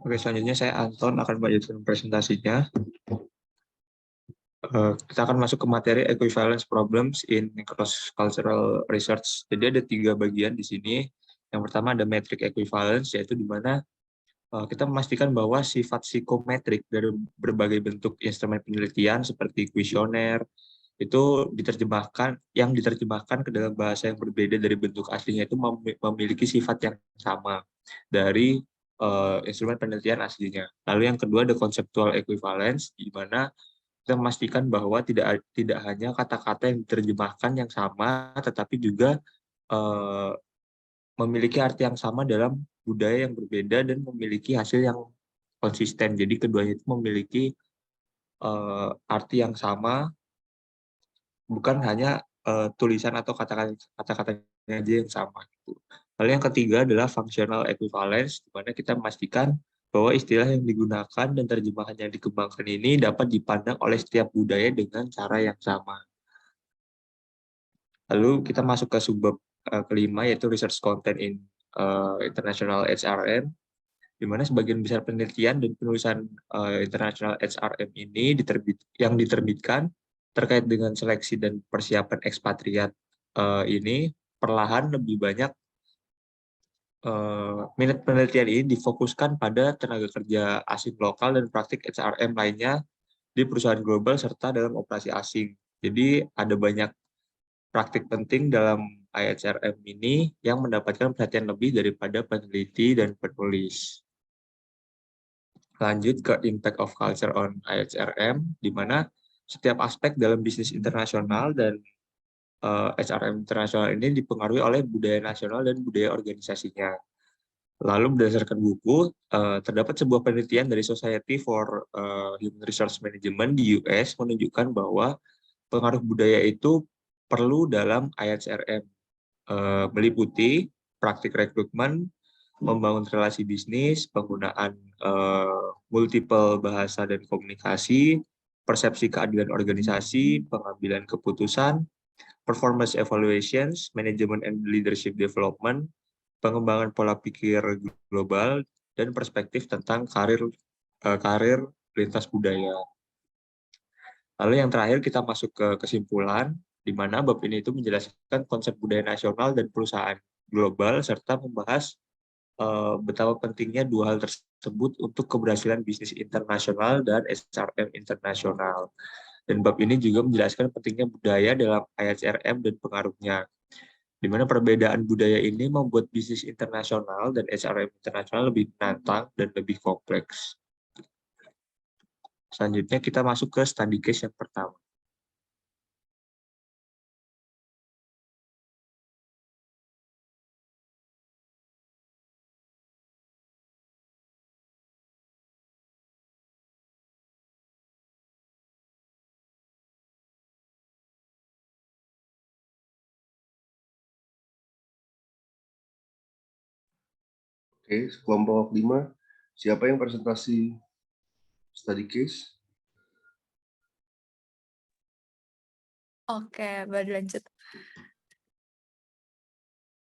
Oke, selanjutnya saya Anton akan melanjutkan presentasinya. Kita akan masuk ke materi equivalence problems in cross-cultural research. Jadi ada 3 bagian di sini. Yang pertama ada metric equivalence, yaitu di mana kita memastikan bahwa sifat psikometrik dari berbagai bentuk instrumen penelitian seperti kuesioner itu diterjemahkan ke dalam bahasa yang berbeda dari bentuk aslinya itu memiliki sifat yang sama dari instrumen penelitian aslinya. Lalu yang kedua ada conceptual equivalence, di mana kita memastikan bahwa tidak hanya kata-kata yang diterjemahkan yang sama, tetapi juga memiliki arti yang sama dalam budaya yang berbeda dan memiliki hasil yang konsisten. Jadi keduanya itu memiliki arti yang sama, bukan hanya tulisan atau kata-katanya aja yang sama. Lalu yang ketiga adalah functional equivalence, di mana kita memastikan bahwa istilah yang digunakan dan terjemahan yang dikembangkan ini dapat dipandang oleh setiap budaya dengan cara yang sama. Lalu kita masuk ke subbab kelima, yaitu research content in international HRM, di mana sebagian besar penelitian dan penulisan international HRM ini yang diterbitkan terkait dengan seleksi dan persiapan ekspatriat ini perlahan lebih banyak minat penelitian ini difokuskan pada tenaga kerja asing lokal dan praktik HRM lainnya di perusahaan global serta dalam operasi asing. Jadi ada banyak praktik penting dalam IHRM ini yang mendapatkan perhatian lebih daripada peneliti dan penulis. Lanjut ke impact of culture on IHRM, di mana setiap aspek dalam bisnis internasional dan HRM internasional ini dipengaruhi oleh budaya nasional dan budaya organisasinya. Lalu berdasarkan buku, terdapat sebuah penelitian dari Society for Human Resource Management di US menunjukkan bahwa pengaruh budaya itu perlu dalam IHRM, meliputi praktik rekrutmen, membangun relasi bisnis, penggunaan multiple bahasa dan komunikasi, persepsi keadilan organisasi, pengambilan keputusan, performance evaluations, management and leadership development, pengembangan pola pikir global, dan perspektif tentang karir lintas budaya. Lalu yang terakhir kita masuk ke kesimpulan, di mana bab ini itu menjelaskan konsep budaya nasional dan perusahaan global, serta membahas betapa pentingnya dua hal tersebut untuk keberhasilan bisnis internasional dan SRM internasional. Dan bab ini juga menjelaskan pentingnya budaya dalam IHRM dan pengaruhnya, di mana perbedaan budaya ini membuat bisnis internasional dan SRM internasional lebih menantang dan lebih kompleks. Selanjutnya kita masuk ke study case yang pertama. Oke, kelompok 5. Siapa yang presentasi study case? Oke, baru lanjut.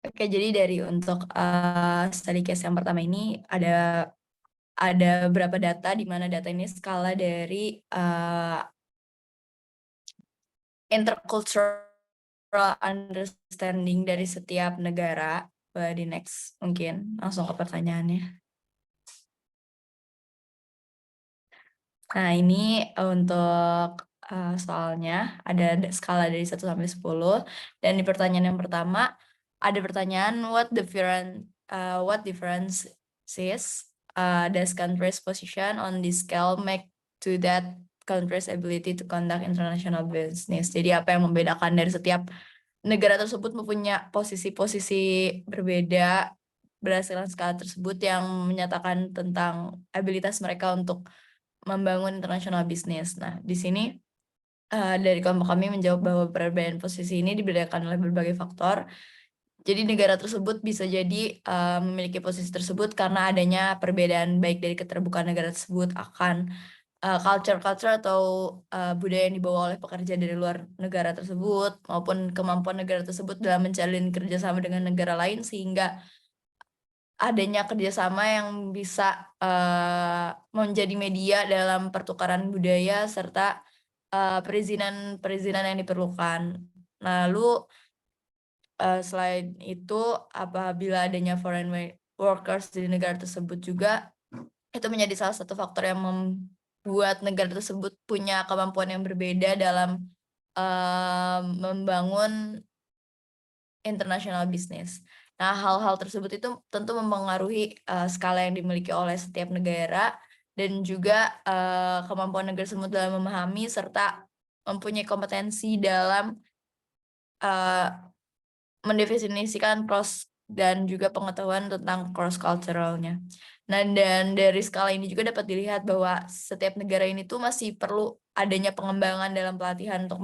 Oke, jadi dari untuk study case yang pertama ini ada beberapa data, di mana data ini skala dari intercultural understanding dari setiap negara. Di next, mungkin langsung ke pertanyaannya. Nah, ini untuk soalnya ada skala dari 1 sampai 10, dan di pertanyaan yang pertama ada pertanyaan what differences does country's position on this scale make to that country's ability to conduct international business. Jadi apa yang membedakan dari setiap negara tersebut mempunyai posisi-posisi berbeda berdasarkan skala tersebut yang menyatakan tentang abilitas mereka untuk membangun international business. Nah, di sini dari kelompok kami menjawab bahwa perbedaan posisi ini dibedakan oleh berbagai faktor. Jadi negara tersebut bisa jadi memiliki posisi tersebut karena adanya perbedaan baik dari keterbukaan negara tersebut akan culture atau budaya yang dibawa oleh pekerja dari luar negara tersebut, maupun kemampuan negara tersebut dalam menjalin kerjasama dengan negara lain, sehingga adanya kerjasama yang bisa menjadi media dalam pertukaran budaya serta perizinan yang diperlukan. Lalu selain itu, apabila adanya foreign workers di negara tersebut juga, itu menjadi salah satu faktor yang membuat negara tersebut punya kemampuan yang berbeda dalam membangun international business. Nah, hal-hal tersebut itu tentu mempengaruhi skala yang dimiliki oleh setiap negara, dan juga kemampuan negara tersebut dalam memahami serta mempunyai kompetensi dalam mendefinisikan cross dan juga pengetahuan tentang cross culturalnya. Nah, dan dari skala ini juga dapat dilihat bahwa setiap negara ini tuh masih perlu adanya pengembangan dalam pelatihan untuk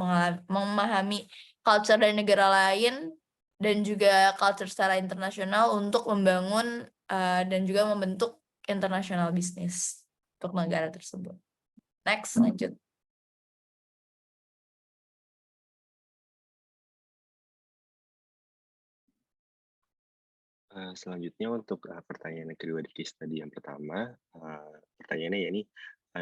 memahami culture dari negara lain dan juga culture secara internasional untuk membangun dan juga membentuk international business untuk negara tersebut. Next, lanjut. Selanjutnya untuk pertanyaan yang kedua di case study yang pertama, pertanyaannya ya ini,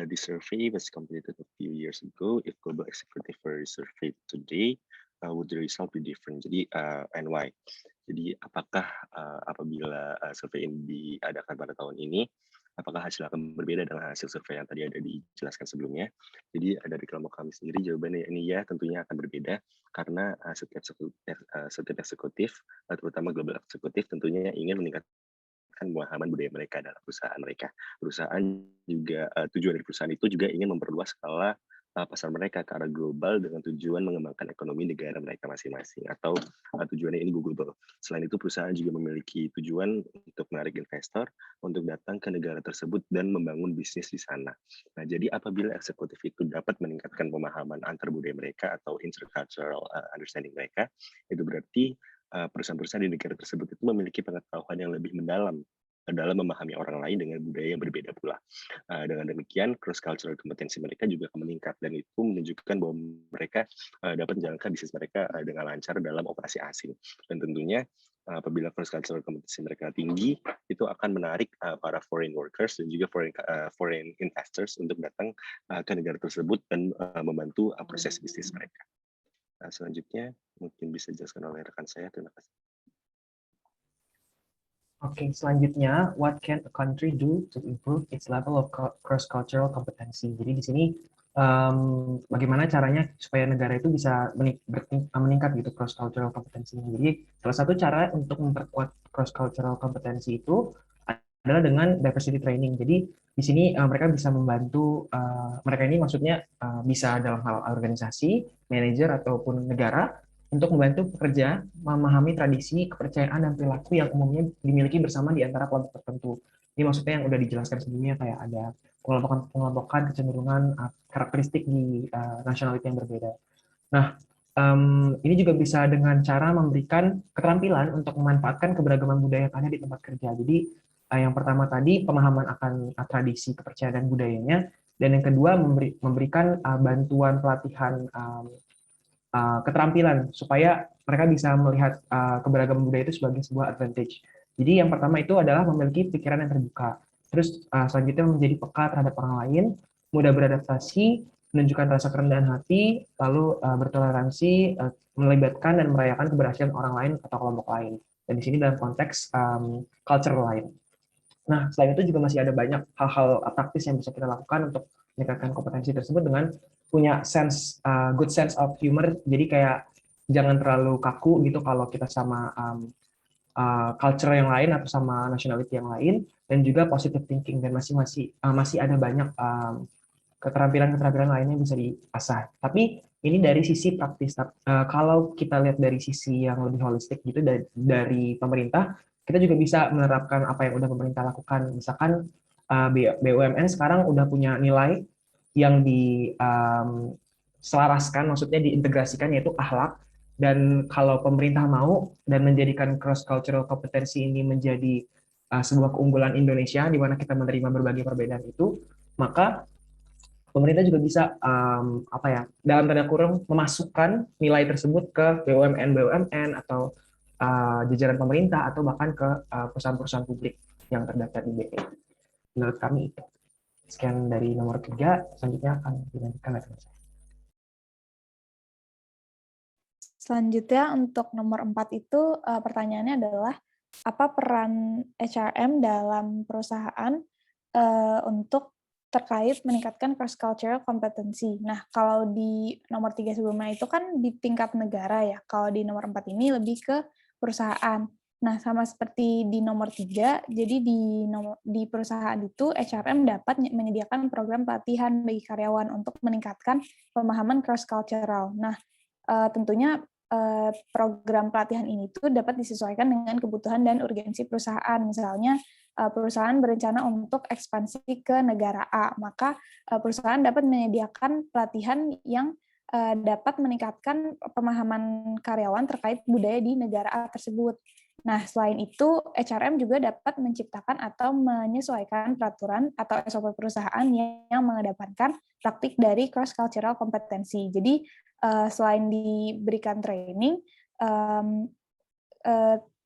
the survey was completed a few years ago. If global executive were surveyed today, would the result be different? Jadi and why? Jadi apakah apabila survei ini diadakan pada tahun ini, apakah hasil akan berbeda dengan hasil survei yang tadi ada dijelaskan sebelumnya? Jadi dari kelompok kami sendiri jawabannya ini ya, tentunya akan berbeda karena setiap eksekutif, terutama global eksekutif, tentunya ingin meningkatkan pemahaman budaya mereka dalam perusahaan mereka. Perusahaan juga tujuan dari perusahaan itu juga ingin memperluas skala pasar mereka ke arah global dengan tujuan mengembangkan ekonomi negara mereka masing-masing, atau tujuannya ini go global. Selain itu, perusahaan juga memiliki tujuan untuk menarik investor untuk datang ke negara tersebut dan membangun bisnis di sana. Nah, jadi apabila eksekutif itu dapat meningkatkan pemahaman antar budaya mereka atau intercultural understanding mereka, itu berarti perusahaan-perusahaan di negara tersebut itu memiliki pengetahuan yang lebih mendalam dalam memahami orang lain dengan budaya yang berbeda pula. Dengan demikian, cross-cultural kompetensi mereka juga akan meningkat, dan itu menunjukkan bahwa mereka dapat menjalankan bisnis mereka dengan lancar dalam operasi asing. Dan tentunya apabila cross cultural competency mereka tinggi, itu akan menarik para foreign workers dan juga foreign investors untuk datang ke negara tersebut dan membantu proses bisnis mereka. Selanjutnya mungkin bisa dijelaskan oleh rekan saya. Terima kasih. Oke, selanjutnya, what can a country do to improve its level of cross-cultural competency? Jadi di sini bagaimana caranya supaya negara itu bisa meningkat gitu cross-cultural competency. Jadi salah satu cara untuk memperkuat cross-cultural competency itu adalah dengan diversity training. Jadi di sini mereka bisa membantu, mereka ini maksudnya bisa dalam hal organisasi, manajer ataupun negara, untuk membantu pekerja memahami tradisi, kepercayaan, dan perilaku yang umumnya dimiliki bersama di antara kelompok tertentu. Ini maksudnya yang udah dijelaskan sebelumnya, kayak ada pengelompokan kecenderungan, karakteristik di nationality yang berbeda. Nah, ini juga bisa dengan cara memberikan keterampilan untuk memanfaatkan keberagaman budaya yang ada di tempat kerja. Jadi yang pertama tadi pemahaman akan tradisi, kepercayaan, dan budayanya, dan yang kedua memberikan bantuan pelatihan keterampilan supaya mereka bisa melihat keberagaman budaya itu sebagai sebuah advantage. Jadi yang pertama itu adalah memiliki pikiran yang terbuka. Terus selanjutnya menjadi peka terhadap orang lain, mudah beradaptasi, menunjukkan rasa kerendahan hati, lalu bertoleransi, melibatkan dan merayakan keberhasilan orang lain atau kelompok lain. Dan di sini dalam konteks culture lain. Nah, selain itu juga masih ada banyak hal-hal praktis yang bisa kita lakukan untuk meningkatkan kompetensi tersebut dengan punya good sense of humor. Jadi kayak jangan terlalu kaku gitu kalau kita sama culture yang lain atau sama nationality yang lain, dan juga positive thinking, dan masih ada banyak keterampilan lainnya yang bisa diasah. Tapi ini dari sisi praktis. Kalau kita lihat dari sisi yang lebih holistik gitu dari pemerintah, kita juga bisa menerapkan apa yang udah pemerintah lakukan. Misalkan BUMN sekarang udah punya nilai yang diselaraskan, maksudnya diintegrasikan, yaitu akhlak. Dan kalau pemerintah mau dan menjadikan cross-cultural competency ini menjadi sebuah keunggulan Indonesia, di mana kita menerima berbagai perbedaan itu, maka pemerintah juga bisa dalam tanda kurung memasukkan nilai tersebut ke BUMN atau jajaran pemerintah atau bahkan ke perusahaan-perusahaan publik yang terdaftar di BE. Menurut kami itu. Sekian dari nomor 3, selanjutnya akan dilanjutkan oleh saya. Selanjutnya untuk nomor 4 itu pertanyaannya adalah apa peran HRM dalam perusahaan untuk terkait meningkatkan cross-cultural competency. Nah, kalau di nomor 3 sebelumnya itu kan di tingkat negara ya. Kalau di nomor 4 ini lebih ke perusahaan. Nah, sama seperti di nomor 3, jadi di perusahaan itu HRM dapat menyediakan program pelatihan bagi karyawan untuk meningkatkan pemahaman cross-cultural. Nah, tentunya program pelatihan ini tuh dapat disesuaikan dengan kebutuhan dan urgensi perusahaan. Misalnya, perusahaan berencana untuk ekspansi ke negara A, maka perusahaan dapat menyediakan pelatihan yang dapat meningkatkan pemahaman karyawan terkait budaya di negara A tersebut. Nah, selain itu, HRM juga dapat menciptakan atau menyesuaikan peraturan atau SOP perusahaan yang mengedepankan praktik dari cross-cultural kompetensi. Jadi, selain diberikan training,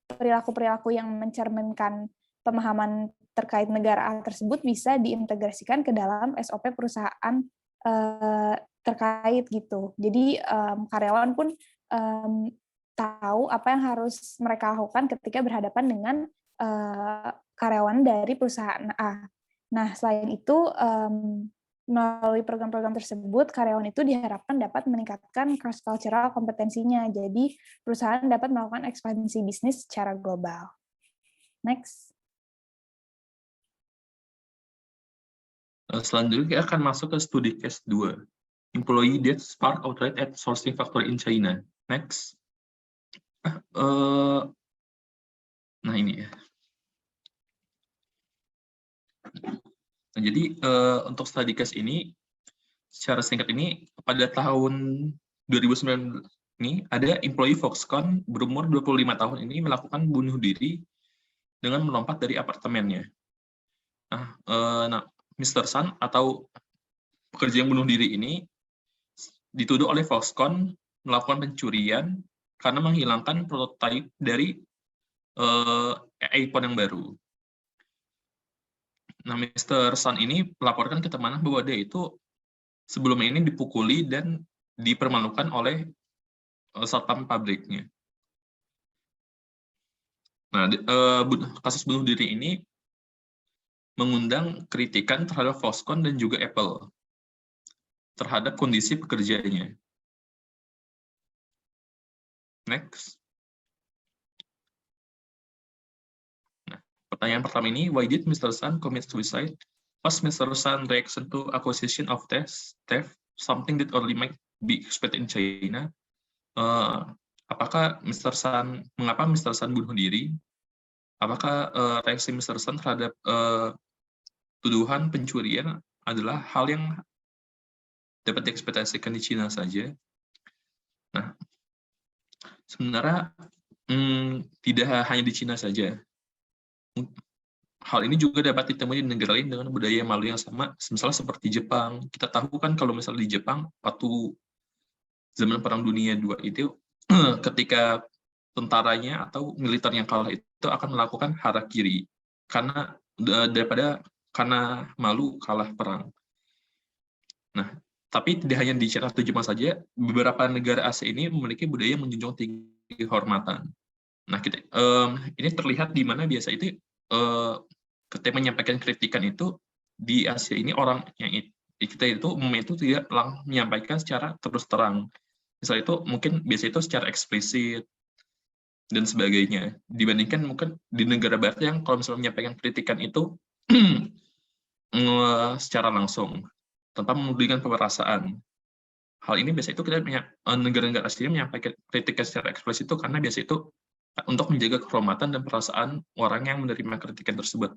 perilaku-perilaku yang mencerminkan pemahaman terkait negara A tersebut bisa diintegrasikan ke dalam SOP perusahaan terkait gitu. Jadi karyawan pun tahu apa yang harus mereka lakukan ketika berhadapan dengan karyawan dari perusahaan A. Nah, selain itu melalui program-program tersebut, karyawan itu diharapkan dapat meningkatkan cross-cultural kompetensinya. Jadi, perusahaan dapat melakukan ekspansi bisnis secara global. Next. Selanjutnya kita akan masuk ke studi case 2. Employee that spark outright at sourcing factory in China. Next. Nah ini ya. Nah, jadi untuk study case ini, secara singkat ini, pada tahun 2009 ini, ada employee Foxconn berumur 25 tahun ini melakukan bunuh diri dengan melompat dari apartemennya. Nah, Mr. Sun atau pekerja yang bunuh diri ini dituduh oleh Foxconn melakukan pencurian karena menghilangkan prototipe dari iPhone yang baru. Nah, Mr. Sun ini melaporkan ke temannya bahwa dia itu sebelum ini dipukuli dan dipermalukan oleh satpam pabriknya. Nah, kasus bunuh diri ini mengundang kritikan terhadap Foxconn dan juga Apple terhadap kondisi pekerjaannya. Next. Nah, pertanyaan pertama ini, why did Mr. Sun commit suicide? Was Mr. Sun reaction to accusation of theft, something that only might be expected in China? Apakah mengapa Mr. Sun bunuh diri? Apakah reaksi Mr. Sun terhadap tuduhan pencurian adalah hal yang dapat diekspektasikan di Cina saja? Nah, sebenarnya tidak hanya di Cina saja. Hal ini juga dapat ditemui di negara lain dengan budaya malu yang sama, misalnya seperti Jepang. Kita tahu kan kalau misalnya di Jepang, waktu zaman Perang Dunia II itu, ketika tentaranya atau militer yang kalah itu akan melakukan harakiri, karena malu kalah perang. Nah, tapi tidak hanya di Cina atau Jepang saja, beberapa negara Asia ini memiliki budaya menjunjung tinggi kehormatan. Nah, ini terlihat di mana biasa itu ketika menyampaikan kritikan itu di Asia ini orang yang kita itu umumnya itu tidak menyampaikan secara terus terang. Misalnya itu mungkin biasa itu secara eksplisit dan sebagainya. Dibandingkan mungkin di negara barat yang kalau misalnya menyampaikan kritikan itu secara langsung tanpa memberikan perasaan. Hal ini biasa itu kita negara-negara Asia menyampaikan kritikan secara eksplisit itu karena biasa itu untuk menjaga kehormatan dan perasaan orang yang menerima kritikan tersebut.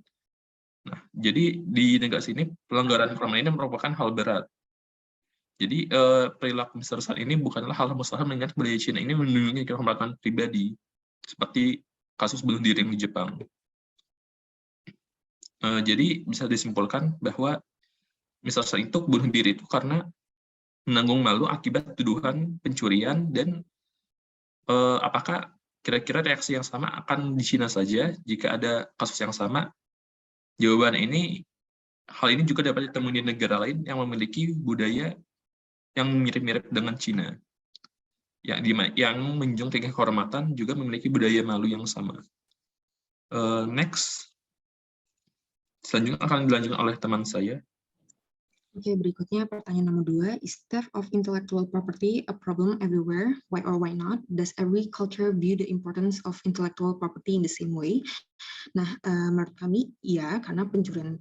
Nah, jadi di negara sini pelanggaran kehormatan ini merupakan hal berat. Jadi perilaku Mr. Sun ini bukanlah hal mustahil mengingat budaya Cina ini melindungi kehormatan pribadi, seperti kasus bunuh diri di Jepang. Jadi bisa disimpulkan bahwa Mr. Sun itu bunuh diri itu karena menanggung malu akibat tuduhan pencurian dan apakah kira-kira reaksi yang sama akan di Cina saja jika ada kasus yang sama? Jawaban hal ini juga dapat ditemui di negara lain yang memiliki budaya yang mirip-mirip dengan Cina. Yang menjunjung tinggi kehormatan juga memiliki budaya malu yang sama. Next. Selanjutnya akan dilanjutkan oleh teman saya. Oke, berikutnya pertanyaan nomor 2. Is theft of intellectual property a problem everywhere? Why or why not? Does every culture view the importance of intellectual property in the same way? Nah, menurut kami, iya, karena pencurian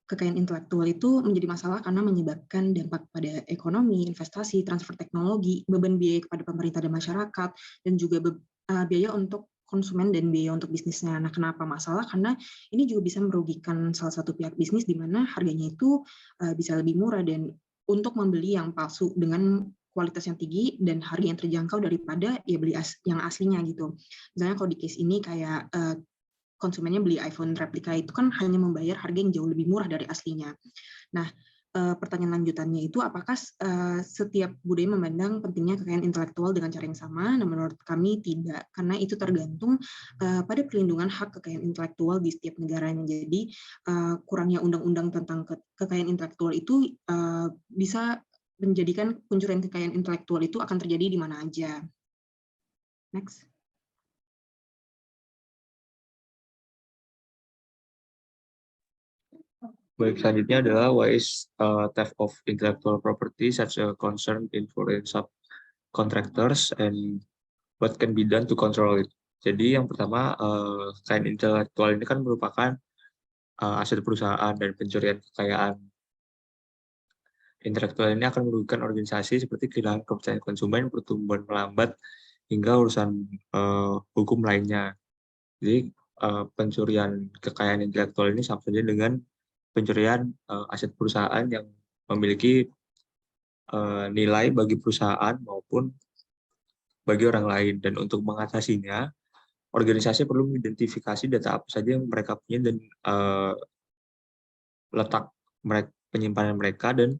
kekayaan intelektual itu menjadi masalah karena menyebabkan dampak pada ekonomi, investasi, transfer teknologi, beban biaya kepada pemerintah dan masyarakat, dan juga biaya untuk konsumen dan biaya untuk bisnisnya. Nah, kenapa masalah? Karena ini juga bisa merugikan salah satu pihak bisnis di mana harganya itu bisa lebih murah dan untuk membeli yang palsu dengan kualitas yang tinggi dan harga yang terjangkau daripada ya beli yang aslinya gitu. Misalnya kalau di case ini kayak konsumennya beli iPhone replika itu kan hanya membayar harga yang jauh lebih murah dari aslinya. Nah, pertanyaan lanjutannya itu apakah setiap budaya memandang pentingnya kekayaan intelektual dengan cara yang sama? Nah, menurut kami tidak, karena itu tergantung pada perlindungan hak kekayaan intelektual di setiap negaranya. Jadi kurangnya undang-undang tentang kekayaan intelektual itu bisa menjadikan pencurian kekayaan intelektual itu akan terjadi di mana aja. Next. Baik, selanjutnya adalah why is theft of intellectual property such a concern in foreign subcontractors and what can be done to control it. Jadi yang pertama, kekayaan intelektual ini kan merupakan aset perusahaan dan pencurian kekayaan intelektual ini akan merugikan organisasi seperti kehilangan kepercayaan konsumen, pertumbuhan melambat, hingga urusan hukum lainnya. Jadi pencurian kekayaan intelektual ini sama saja dengan pencurian aset perusahaan yang memiliki nilai bagi perusahaan maupun bagi orang lain. Dan untuk mengatasinya, organisasi perlu mengidentifikasi data apa saja yang mereka punya dan letak penyimpanan mereka dan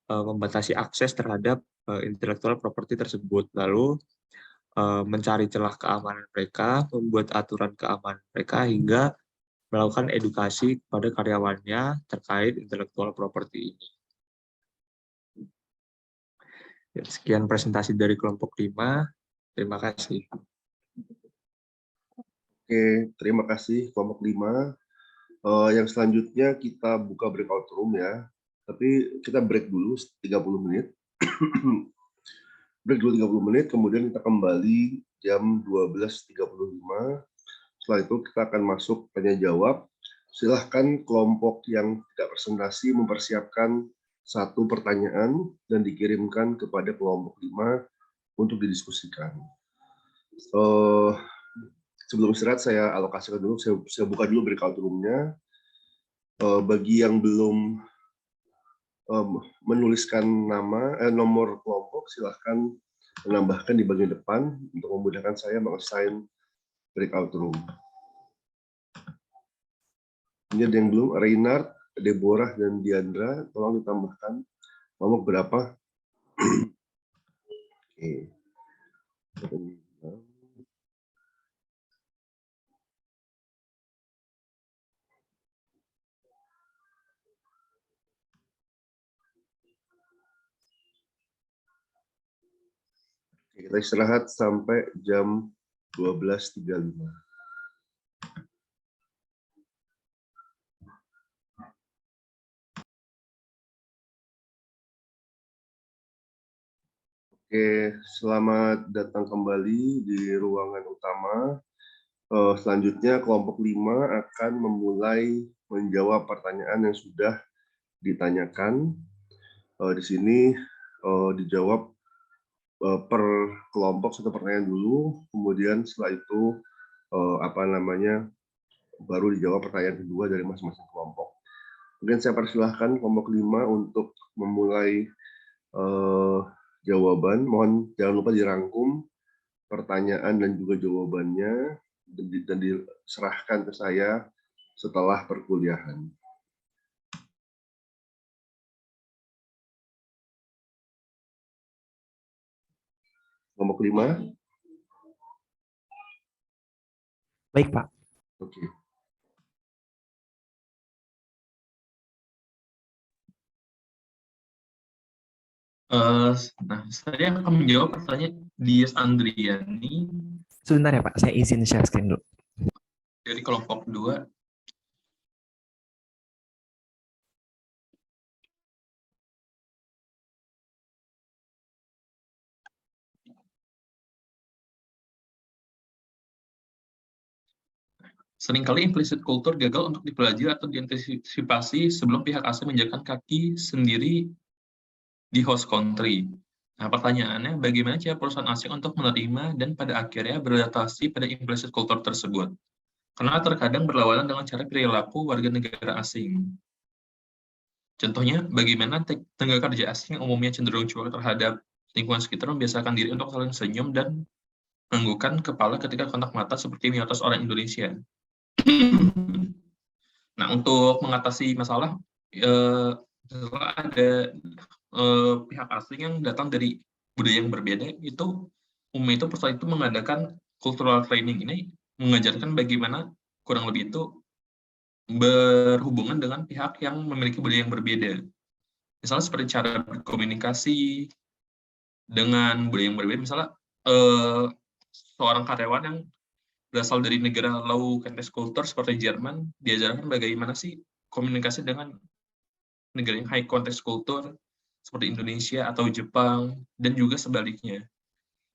membatasi akses terhadap intellectual property tersebut. Lalu mencari celah keamanan mereka, membuat aturan keamanan mereka, hingga melakukan edukasi kepada karyawannya terkait intellectual property ini. Ya, sekian presentasi dari kelompok 5. Terima kasih. Oke, terima kasih kelompok 5. Yang selanjutnya kita buka breakout room ya. Tapi kita break dulu 30 menit. Break dulu 30 menit, kemudian kita kembali jam 12.35. Setelah itu kita akan masuk tanya jawab. Silahkan kelompok yang tidak presentasi mempersiapkan 1 pertanyaan dan dikirimkan kepada kelompok 5 untuk didiskusikan. Sebelum istirahat saya alokasikan dulu, saya buka dulu breakout room-nya. Bagi yang belum menuliskan nomor kelompok, silahkan menambahkan di bagian depan untuk memudahkan saya mengassign breakout room. Ini ada yang belum, Reynard, Deborah, dan Diandra, tolong ditambahkan kelompok berapa. Oke. Kita istirahat sampai jam 12.35. Oke, selamat datang kembali di ruangan utama. Selanjutnya kelompok 5 akan memulai menjawab pertanyaan yang sudah ditanyakan. Di sini dijawab per kelompok 1 pertanyaan dulu, kemudian setelah itu baru dijawab pertanyaan kedua dari masing-masing kelompok. Kemudian saya persilahkan kelompok 5 untuk memulai jawaban. Mohon jangan lupa dirangkum pertanyaan dan juga jawabannya dan diserahkan ke saya setelah perkuliahan. Kelompok 5. Baik, Pak. Oke. Nah, saya akan menjawab pertanyaan Dias Andriani Sebentar ya, Pak. Saya izin share screen dulu. dari kelompok 2. Seringkali implicit culture gagal untuk dipelajari atau diantisipasi sebelum pihak asing menjalankan kaki sendiri di host country. Nah, pertanyaannya, bagaimana cara perusahaan asing untuk menerima dan pada akhirnya beradaptasi pada implicit culture tersebut? Karena terkadang berlawanan dengan cara perilaku warga negara asing. Contohnya, bagaimana tenaga kerja asing yang umumnya cenderung cuek terhadap lingkungan sekitar membiasakan diri untuk saling senyum dan menganggukkan kepala ketika kontak mata seperti mayoritas orang Indonesia. Nah, untuk mengatasi masalah, ada pihak asing yang datang dari budaya yang berbeda, itu umumnya itu perusahaan itu mengadakan cultural training ini, mengajarkan bagaimana kurang lebih itu berhubungan dengan pihak yang memiliki budaya yang berbeda. Misalnya seperti cara berkomunikasi dengan budaya yang berbeda, misalnya seorang karyawan yang berasal dari negara low context culture seperti Jerman, diajarkan bagaimana sih komunikasi dengan negara yang high context culture seperti Indonesia atau Jepang, dan juga sebaliknya.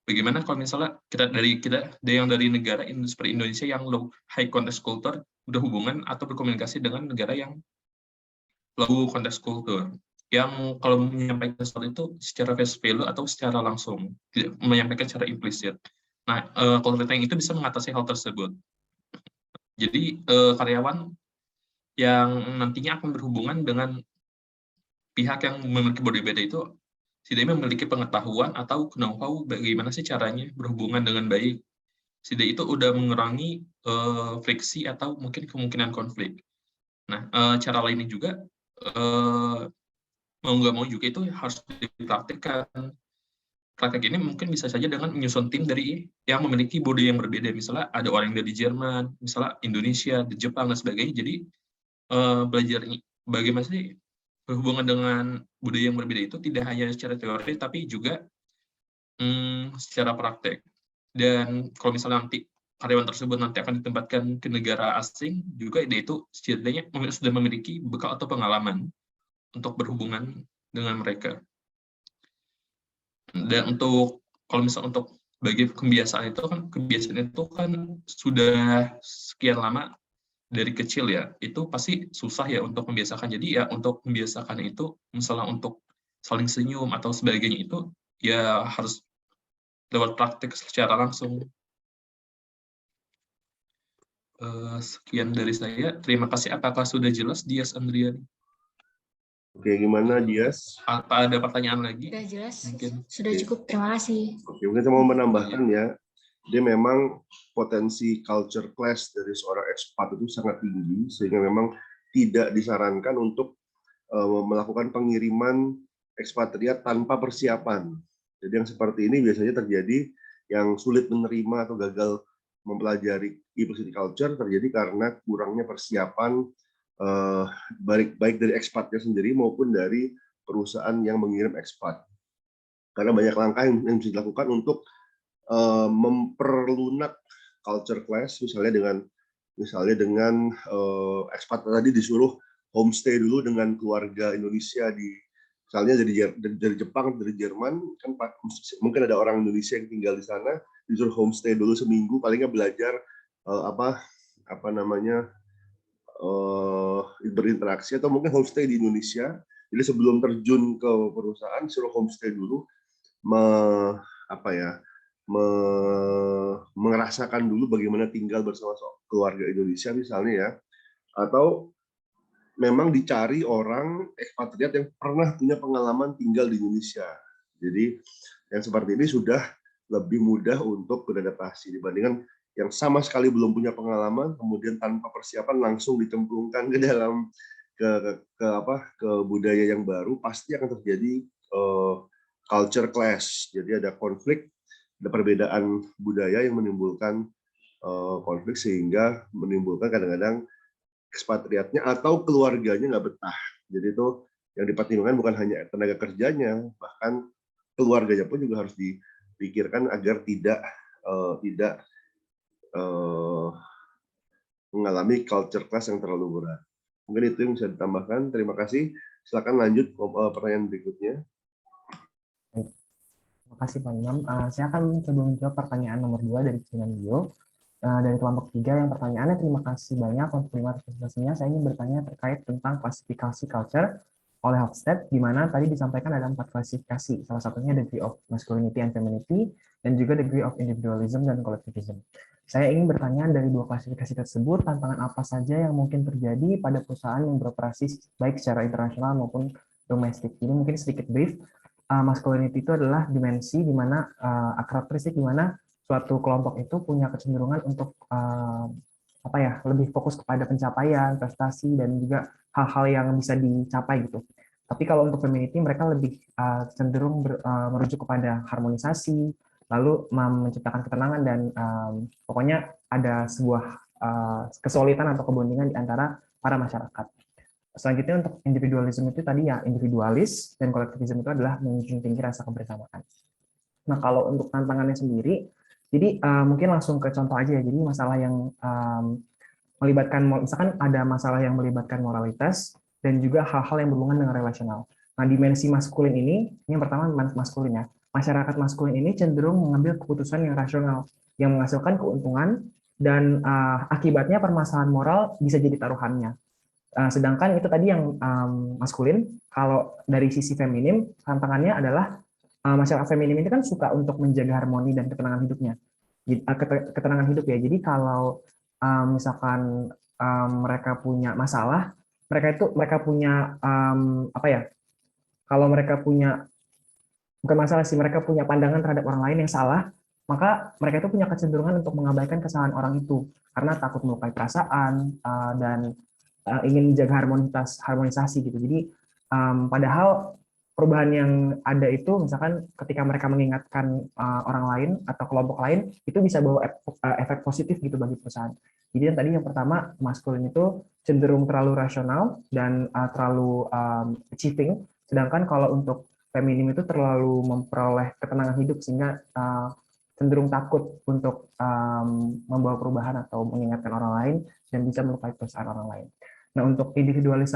Bagaimana kalau misalnya kita yang dari negara seperti Indonesia yang low high context culture udah hubungan atau berkomunikasi dengan negara yang low context culture, yang kalau menyampaikan sesuatu itu secara face value atau secara langsung, tidak menyampaikan secara implisit. Nah, culture training itu bisa mengatasi hal tersebut. Jadi, karyawan yang nantinya akan berhubungan dengan pihak yang memiliki budaya beda itu setidaknya memiliki pengetahuan atau know-how bagaimana sih caranya berhubungan dengan baik. Setidaknya itu udah mengurangi friksi atau mungkin kemungkinan konflik. Nah, cara lainnya juga, mau nggak mau juga itu harus dipraktikkan. praktek ini mungkin bisa saja dengan menyusun tim dari yang memiliki budaya yang berbeda. Misalnya ada orang yang dari Jerman, misalnya Indonesia, di Jepang, dan sebagainya. Jadi belajar bagaimana sih berhubungan dengan budaya yang berbeda itu tidak hanya secara teori, tapi juga secara praktek. Dan kalau misalnya nanti karyawan tersebut nanti akan ditempatkan ke negara asing, juga dia itu setidaknya sudah memiliki bekal atau pengalaman untuk berhubungan dengan mereka. Dan kalau misalnya untuk bagi kebiasaan itu kan sudah sekian lama dari kecil ya, itu pasti susah ya untuk membiasakan. Jadi ya untuk membiasakan itu, misalnya untuk saling senyum atau sebagainya itu, ya harus lewat praktik secara langsung. Sekian dari saya. Terima kasih. Apakah sudah jelas, Dias Andriani? Oke, gimana Dias? Apa ada pertanyaan lagi? Sudah jelas, Mungkin. sudah cukup. Terima kasih. Oke, mungkin saya mau menambahkan ya, dia memang potensi culture clash dari seorang ekspat itu sangat tinggi, sehingga memang tidak disarankan untuk melakukan pengiriman ekspatriat tanpa persiapan. Jadi yang seperti ini biasanya terjadi yang sulit menerima atau gagal mempelajari e-University culture terjadi karena kurangnya persiapan baik dari ekspatnya sendiri maupun dari perusahaan yang mengirim ekspat. Karena banyak langkah yang bisa dilakukan untuk memperlunak culture clash, misalnya dengan ekspat tadi disuruh homestay dulu dengan keluarga Indonesia misalnya dari Jepang, dari Jerman, kan mungkin ada orang Indonesia yang tinggal di sana, disuruh homestay dulu seminggu, palingnya belajar berinteraksi, atau mungkin homestay di Indonesia. Jadi sebelum terjun ke perusahaan, suruh homestay dulu, merasakan dulu bagaimana tinggal bersama keluarga Indonesia misalnya ya, atau memang dicari orang ekspatriat yang pernah punya pengalaman tinggal di Indonesia. Jadi yang seperti ini sudah lebih mudah untuk beradaptasi dibandingkan yang sama sekali belum punya pengalaman, kemudian tanpa persiapan langsung dicemplungkan ke dalam ke budaya yang baru, pasti akan terjadi culture clash. Jadi ada konflik, ada perbedaan budaya yang menimbulkan konflik, sehingga menimbulkan kadang-kadang ekspatriatnya atau keluarganya nggak betah. Jadi itu yang dipertimbangkan bukan hanya tenaga kerjanya, bahkan keluarganya pun juga harus dipikirkan agar tidak mengalami culture clash yang terlalu berat. Mungkin itu yang bisa ditambahkan. Terima kasih. Silakan lanjut pertanyaan berikutnya. Terima kasih Pak Imam. Saya akan coba menjawab pertanyaan nomor 2 dari Cinandio. Dari kelompok 3 yang pertanyaannya, terima kasih banyak untuk terima presentasinya. Saya ingin bertanya terkait tentang klasifikasi culture oleh Hofstede, di mana tadi disampaikan ada 4 klasifikasi. Salah satunya degree of masculinity and femininity, dan juga degree of individualism dan collectivism. Saya ingin bertanya dari 2 klasifikasi tersebut, tantangan apa saja yang mungkin terjadi pada perusahaan yang beroperasi baik secara internasional maupun domestik. Ini mungkin sedikit brief. Masculinity itu adalah dimensi di mana karakteristik di mana suatu kelompok itu punya kecenderungan untuk lebih fokus kepada pencapaian, prestasi, dan juga hal-hal yang bisa dicapai gitu. Tapi kalau untuk femininity mereka lebih cenderung merujuk kepada harmonisasi, lalu menciptakan ketenangan, dan pokoknya ada sebuah kesulitan atau kebondingan di antara para masyarakat. Selanjutnya untuk individualism itu tadi ya individualis, dan kolektivisme itu adalah menjunjung tinggi rasa kebersamaan. Nah kalau untuk tantangannya sendiri, jadi mungkin langsung ke contoh aja ya. Jadi masalah yang melibatkan, misalkan ada masalah yang melibatkan moralitas dan juga hal-hal yang berhubungan dengan relasional. Nah dimensi maskulin ini yang pertama maskulin ya. Masyarakat maskulin ini cenderung mengambil keputusan yang rasional, yang menghasilkan keuntungan, dan akibatnya permasalahan moral bisa jadi taruhannya. Sedangkan itu tadi yang maskulin. Kalau dari sisi feminim, tantangannya adalah masyarakat feminim itu kan suka untuk menjaga harmoni dan ketenangan hidupnya, ketenangan hidup ya. Jadi kalau misalkan mereka punya masalah, mereka punya kalau mereka punya, bukan masalah sih, mereka punya pandangan terhadap orang lain yang salah, maka mereka itu punya kecenderungan untuk mengabaikan kesalahan orang itu karena takut melukai perasaan dan ingin menjaga harmonisasi gitu. Jadi padahal perubahan yang ada itu misalkan ketika mereka mengingatkan orang lain atau kelompok lain, itu bisa bawa efek positif gitu bagi perusahaan. Jadi yang tadi yang pertama, maskulin itu cenderung terlalu rasional dan terlalu achieving, sedangkan kalau untuk feminim itu terlalu memperoleh ketenangan hidup sehingga cenderung takut untuk membawa perubahan atau mengingatkan orang lain dan bisa melukai perusahaan orang lain. Nah, untuk individualis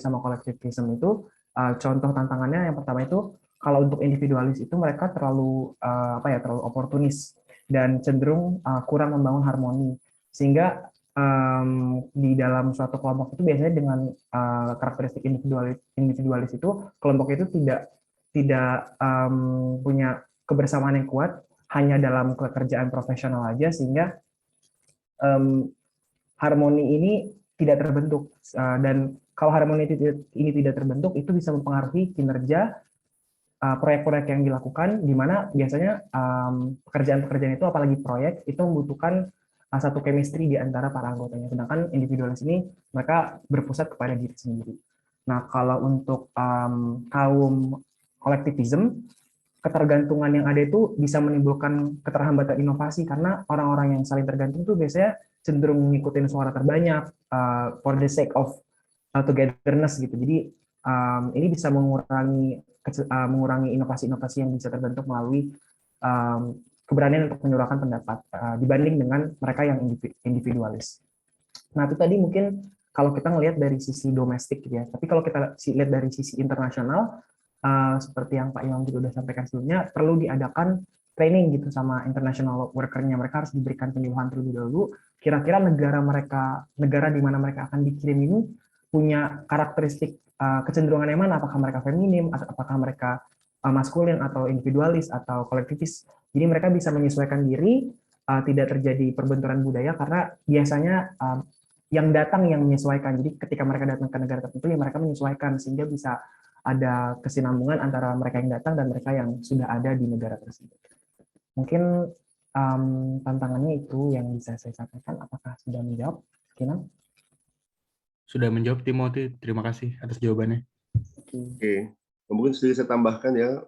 sama kolektivisme itu contoh tantangannya yang pertama itu kalau untuk individualis itu mereka terlalu terlalu oportunis dan cenderung kurang membangun harmoni, sehingga di dalam suatu kelompok itu biasanya dengan karakteristik individualis itu kelompok itu tidak punya kebersamaan yang kuat hanya dalam pekerjaan profesional aja, sehingga harmoni ini tidak terbentuk, dan kalau harmoni ini tidak terbentuk itu bisa mempengaruhi kinerja proyek-proyek yang dilakukan, di mana biasanya pekerjaan-pekerjaan itu apalagi proyek itu membutuhkan satu chemistry di antara para anggotanya, sedangkan individualis ini mereka berpusat kepada diri sendiri. Nah, kalau untuk kaum kolektivisme, ketergantungan yang ada itu bisa menimbulkan keterhambatan inovasi karena orang-orang yang saling tergantung itu biasanya cenderung mengikuti suara terbanyak for the sake of togetherness gitu. Jadi ini bisa mengurangi inovasi-inovasi yang bisa terbentuk melalui keberanian untuk menyuarakan pendapat dibanding dengan mereka yang individualis. Nah, itu tadi mungkin kalau kita ngelihat dari sisi domestik gitu ya. Tapi kalau kita lihat dari sisi internasional, seperti yang Pak Imam juga sudah sampaikan sebelumnya, perlu diadakan training gitu sama international worker-nya. Mereka harus diberikan penyuluhan terlebih dahulu. Kira-kira negara di mana mereka akan dikirim ini punya karakteristik kecenderungan yang mana? Apakah mereka feminim, atau apakah mereka maskulin atau individualis atau kolektivis? Jadi mereka bisa menyesuaikan diri, tidak terjadi perbenturan budaya karena biasanya yang datang yang menyesuaikan. Jadi ketika mereka datang ke negara tertentu, ya mereka menyesuaikan sehingga bisa ada kesinambungan antara mereka yang datang dan mereka yang sudah ada di negara tersebut. Mungkin tantangannya itu yang bisa saya sampaikan. Apakah sudah menjawab, Kinan? Sudah menjawab, Timothy. Terima kasih atas jawabannya. Oke. Mungkin sedikit saya tambahkan ya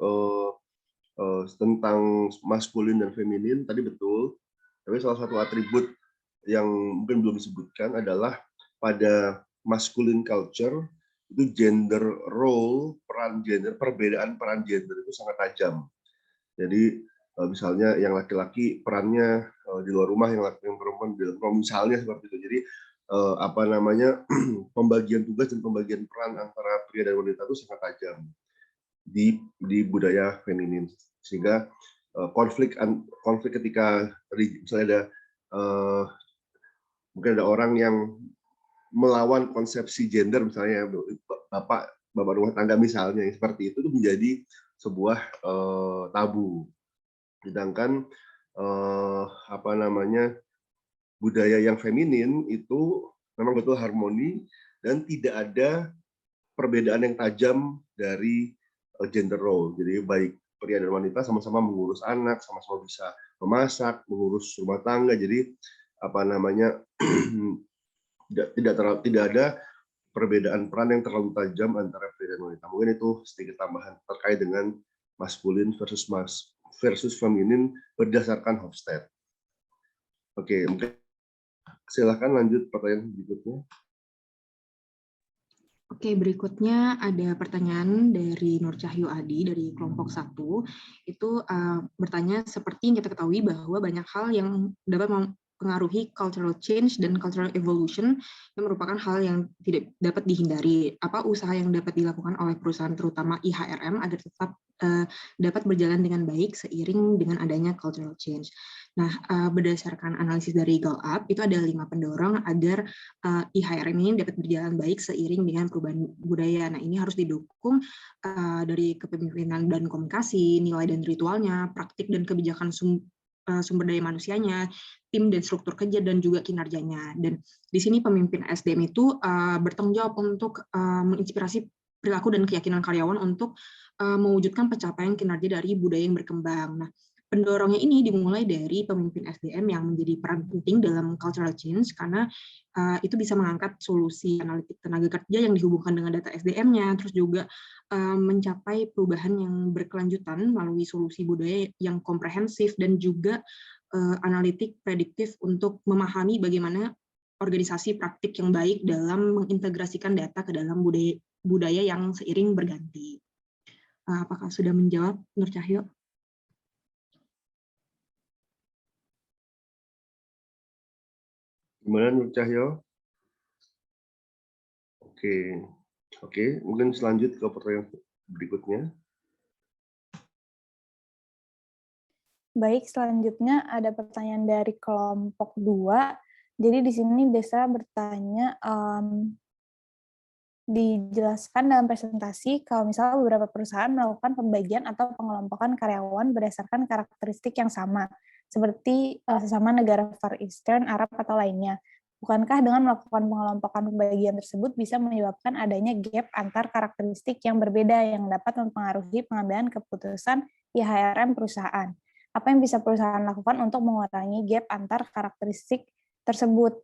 tentang maskulin dan feminin tadi betul. Tapi salah satu atribut yang mungkin belum disebutkan adalah pada masculine culture itu gender role, peran gender, perbedaan peran gender itu sangat tajam. Jadi misalnya yang laki-laki perannya di luar rumah, yang perempuan di dalam rumah, misalnya seperti itu. Jadi pembagian tugas dan pembagian peran antara pria dan wanita itu sangat tajam di budaya feminin, sehingga konflik ketika misalnya ada mungkin ada orang yang melawan konsepsi gender, misalnya bapak rumah tangga misalnya, seperti itu menjadi sebuah tabu. Sedangkan budaya yang feminin itu memang betul harmoni dan tidak ada perbedaan yang tajam dari gender role. Jadi baik pria dan wanita sama-sama mengurus anak, sama-sama bisa memasak, mengurus rumah tangga. Jadi tidak ada perbedaan peran yang terlalu tajam antara pria dan wanita. Mungkin itu sedikit tambahan terkait dengan maskulin versus feminin berdasarkan Hofstede. Oke, mungkin silakan lanjut pertanyaan berikutnya. Oke, berikutnya ada pertanyaan dari Nur Cahyo Adi dari kelompok 1. Itu bertanya, seperti yang kita ketahui bahwa banyak hal yang dapat mempengaruhi cultural change dan cultural evolution yang merupakan hal yang tidak dapat dihindari. Apa usaha yang dapat dilakukan oleh perusahaan terutama IHRM agar tetap dapat berjalan dengan baik seiring dengan adanya cultural change? Nah, berdasarkan analisis dari Gallup, itu ada 5 pendorong agar IHRM ini dapat berjalan baik seiring dengan perubahan budaya. Nah, ini harus didukung dari kepemimpinan dan komunikasi, nilai dan ritualnya, praktik dan kebijakan sumber daya manusianya, tim dan struktur kerja, dan juga kinerjanya. Dan di sini pemimpin SDM itu bertanggung jawab untuk menginspirasi perilaku dan keyakinan karyawan untuk mewujudkan pencapaian kinerja dari budaya yang berkembang. Nah, pendorongnya ini dimulai dari pemimpin SDM yang menjadi peran penting dalam cultural change karena itu bisa mengangkat solusi analitik tenaga kerja yang dihubungkan dengan data SDM-nya, terus juga mencapai perubahan yang berkelanjutan melalui solusi budaya yang komprehensif dan juga analitik prediktif untuk memahami bagaimana organisasi praktik yang baik dalam mengintegrasikan data ke dalam budaya yang seiring berganti. Apakah sudah menjawab, Nur Cahyo? Gimana Nur Cahyo? Oke, mungkin selanjut ke pertanyaan berikutnya. Baik, selanjutnya ada pertanyaan dari kelompok 2. Jadi di sini Desra bertanya, dijelaskan dalam presentasi kalau misalnya beberapa perusahaan melakukan pembagian atau pengelompokan karyawan berdasarkan karakteristik yang sama, seperti sesama negara Far Eastern, Arab, atau lainnya. Bukankah dengan melakukan pengelompokan pembagian tersebut bisa menyebabkan adanya gap antar karakteristik yang berbeda yang dapat mempengaruhi pengambilan keputusan IHRM perusahaan? Apa yang bisa perusahaan lakukan untuk mengurangi gap antar karakteristik tersebut?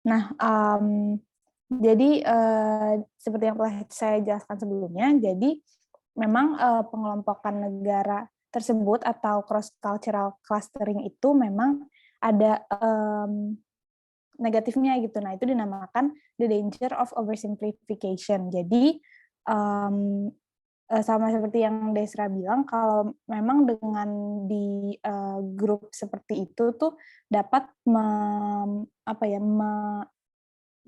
Nah, jadi seperti yang telah saya jelaskan sebelumnya, jadi memang pengelompokan negara tersebut atau cross-cultural clustering itu memang ada negatifnya gitu. Nah, itu dinamakan the danger of oversimplification. Jadi, sama seperti yang Desra bilang, kalau memang dengan di grup seperti itu tuh dapat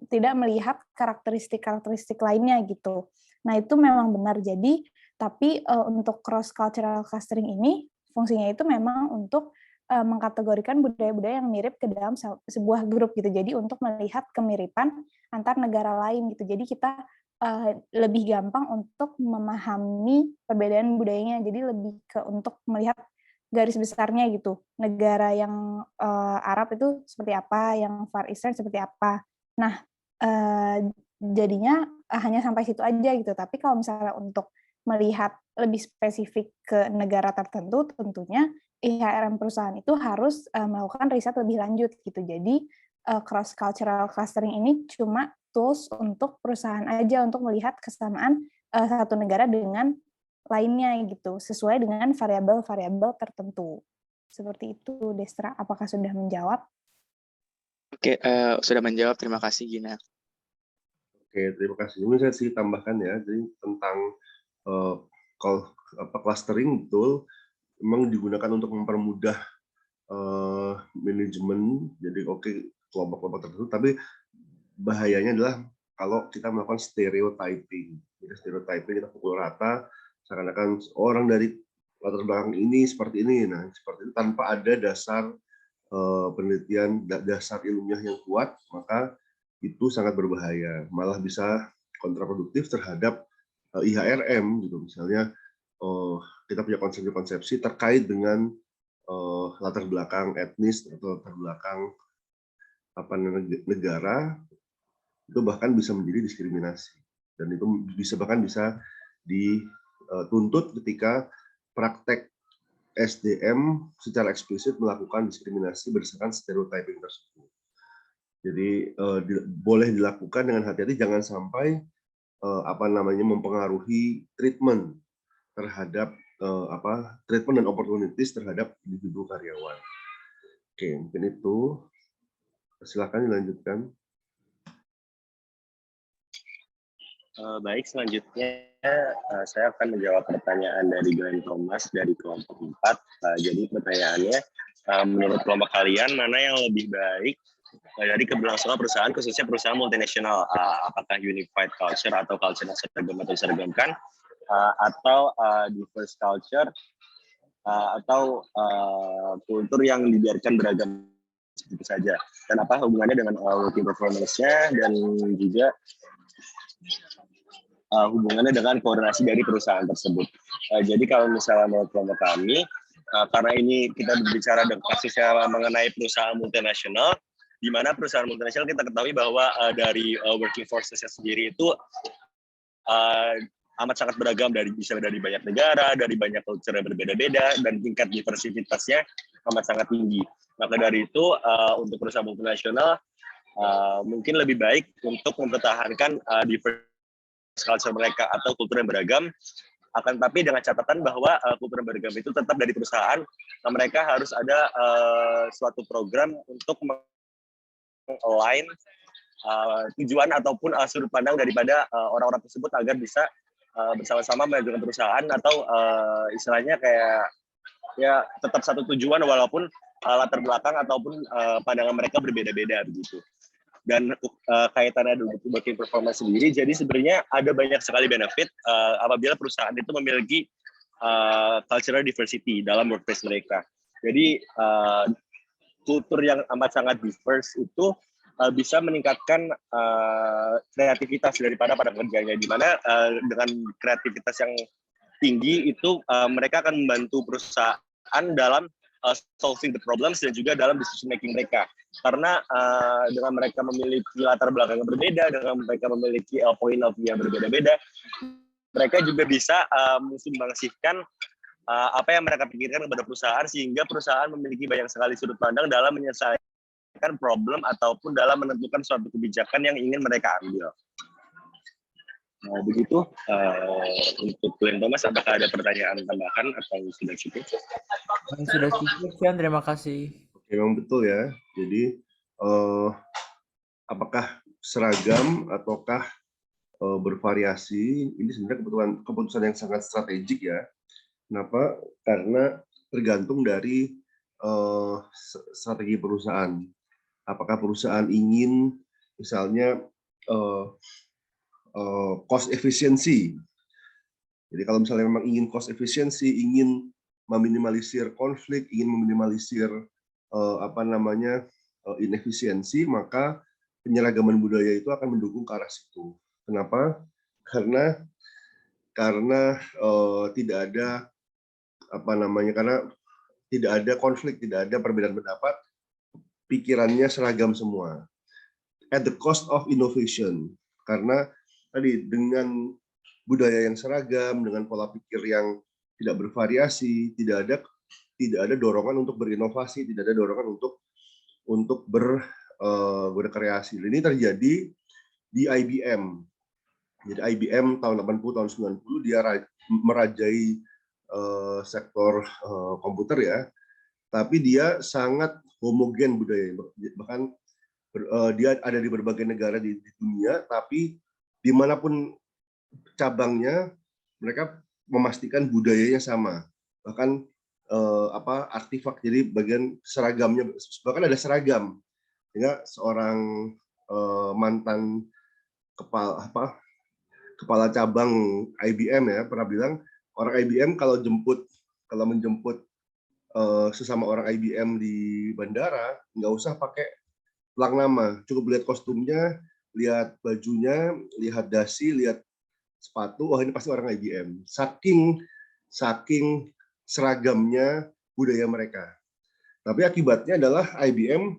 tidak melihat karakteristik-karakteristik lainnya gitu. Nah, itu memang benar. Jadi, tapi untuk cross-cultural clustering ini, fungsinya itu memang untuk mengkategorikan budaya-budaya yang mirip ke dalam sebuah grup gitu. Jadi untuk melihat kemiripan antar negara lain gitu. Jadi kita lebih gampang untuk memahami perbedaan budayanya. Jadi lebih untuk melihat garis besarnya gitu. Negara yang Arab itu seperti apa, yang Far Eastern seperti apa. Nah, jadinya hanya sampai situ aja gitu. Tapi kalau misalnya untuk melihat lebih spesifik ke negara tertentu, tentunya IHRM perusahaan itu harus melakukan riset lebih lanjut gitu. Jadi cross-cultural clustering ini cuma tools untuk perusahaan aja untuk melihat kesamaan satu negara dengan lainnya gitu, sesuai dengan variabel-variabel tertentu. Seperti itu, Destra. Apakah sudah menjawab? Oke, sudah menjawab. Terima kasih, Gina. Oke, terima kasih. Ini saya sih tambahkan ya, jadi tentang clustering betul, memang digunakan untuk mempermudah manajemen, jadi kelompok-kelompok tertentu, tapi bahayanya adalah kalau kita melakukan stereotyping. Jadi stereotyping kita pukul rata, seakan-akan orang dari latar belakang ini seperti ini, nah seperti itu tanpa ada dasar penelitian, dasar ilmiah yang kuat, maka itu sangat berbahaya, malah bisa kontraproduktif terhadap IHRM gitu. Misalnya kita punya konsepsi terkait dengan latar belakang etnis atau latar belakang negara, itu bahkan bisa menjadi diskriminasi, dan itu bahkan bisa dituntut ketika praktek SDM secara eksplisit melakukan diskriminasi berdasarkan stereotyping tersebut. Jadi boleh dilakukan dengan hati-hati, jangan sampai mempengaruhi treatment terhadap treatment dan opportunities terhadap individu karyawan. Oke, mungkin itu. Silakan dilanjutkan. Baik, selanjutnya saya akan menjawab pertanyaan dari Glenn Thomas dari kelompok 4. Jadi pertanyaannya, menurut kelompok kalian mana yang lebih baik dari keberlangsungan perusahaan, khususnya perusahaan multinasional? Apakah unified culture atau culture yang seragam atau diseragamkan, atau diverse culture, atau kultur yang dibiarkan beragam seperti saja? Dan apa hubungannya dengan working performance-nya, dan juga hubungannya dengan koordinasi dari perusahaan tersebut. Jadi kalau misalnya menurut kelompok kami, karena ini kita berbicara kasusnya mengenai perusahaan multinasional, di mana perusahaan multinasional kita ketahui bahwa dari working forces-nya sendiri itu amat sangat beragam, bisa dari banyak negara, dari banyak culture yang berbeda-beda, dan tingkat diversitasnya amat sangat tinggi. Maka dari itu untuk perusahaan multinasional mungkin lebih baik untuk mempertahankan diverse culture mereka atau kultur yang beragam, akan tapi dengan catatan bahwa kultur yang beragam itu tetap dari perusahaan, mereka harus ada suatu program untuk align tujuan ataupun sudut pandang daripada orang-orang tersebut agar bisa bersama-sama memajukan perusahaan atau istilahnya kayak ya tetap satu tujuan walaupun latar belakang ataupun pandangan mereka berbeda-beda begitu. Dan kaitannya dengan working performance sendiri, jadi sebenarnya ada banyak sekali benefit apabila perusahaan itu memiliki cultural diversity dalam workplace mereka. Jadi kultur yang amat sangat diverse itu bisa meningkatkan kreativitas daripada para pekerjanya, di mana dengan kreativitas yang tinggi itu mereka akan membantu perusahaan dalam solving the problems dan juga dalam decision making mereka. Karena dengan mereka memiliki latar belakang yang berbeda, dengan mereka memiliki point of view yang berbeda-beda, mereka juga bisa mensumbangsikan apa yang mereka pikirkan kepada perusahaan, sehingga perusahaan memiliki banyak sekali sudut pandang dalam menyelesaikan problem ataupun dalam menentukan suatu kebijakan yang ingin mereka ambil. Nah, begitu untuk Glenn Thomas, apakah ada pertanyaan tambahan atau sudah cukup? Sudah cukup, Sean. Terima kasih. Oke, memang betul ya. Jadi apakah seragam ataukah bervariasi? Ini sebenarnya keputusan yang sangat strategik ya. Kenapa? Karena tergantung dari strategi perusahaan. Apakah perusahaan ingin misalnya cost efficiency. Jadi kalau misalnya memang ingin cost efficiency, ingin meminimalisir konflik, ingin meminimalisir inefisiensi, maka penyeragaman budaya itu akan mendukung ke arah situ. Kenapa? Karena tidak ada karena tidak ada konflik, tidak ada perbedaan pendapat, pikirannya seragam semua. At the cost of innovation, karena tadi dengan budaya yang seragam, dengan pola pikir yang tidak bervariasi, tidak ada dorongan untuk berinovasi, tidak ada dorongan untuk berkreasi. Ini terjadi di IBM. Jadi IBM tahun 80, tahun 90 dia merajai sektor komputer ya, tapi dia sangat homogen budaya, bahkan dia ada di berbagai negara di dunia, tapi dimanapun cabangnya mereka memastikan budayanya sama, bahkan artifak, jadi bagian seragamnya bahkan ada seragam, sehingga seorang mantan kepala cabang IBM ya pernah bilang, orang IBM kalau menjemput sesama orang IBM di bandara, nggak usah pakai pelang nama, cukup lihat kostumnya, lihat bajunya, lihat dasi, lihat sepatu, wah ini pasti orang IBM. Saking seragamnya budaya mereka. Tapi akibatnya adalah IBM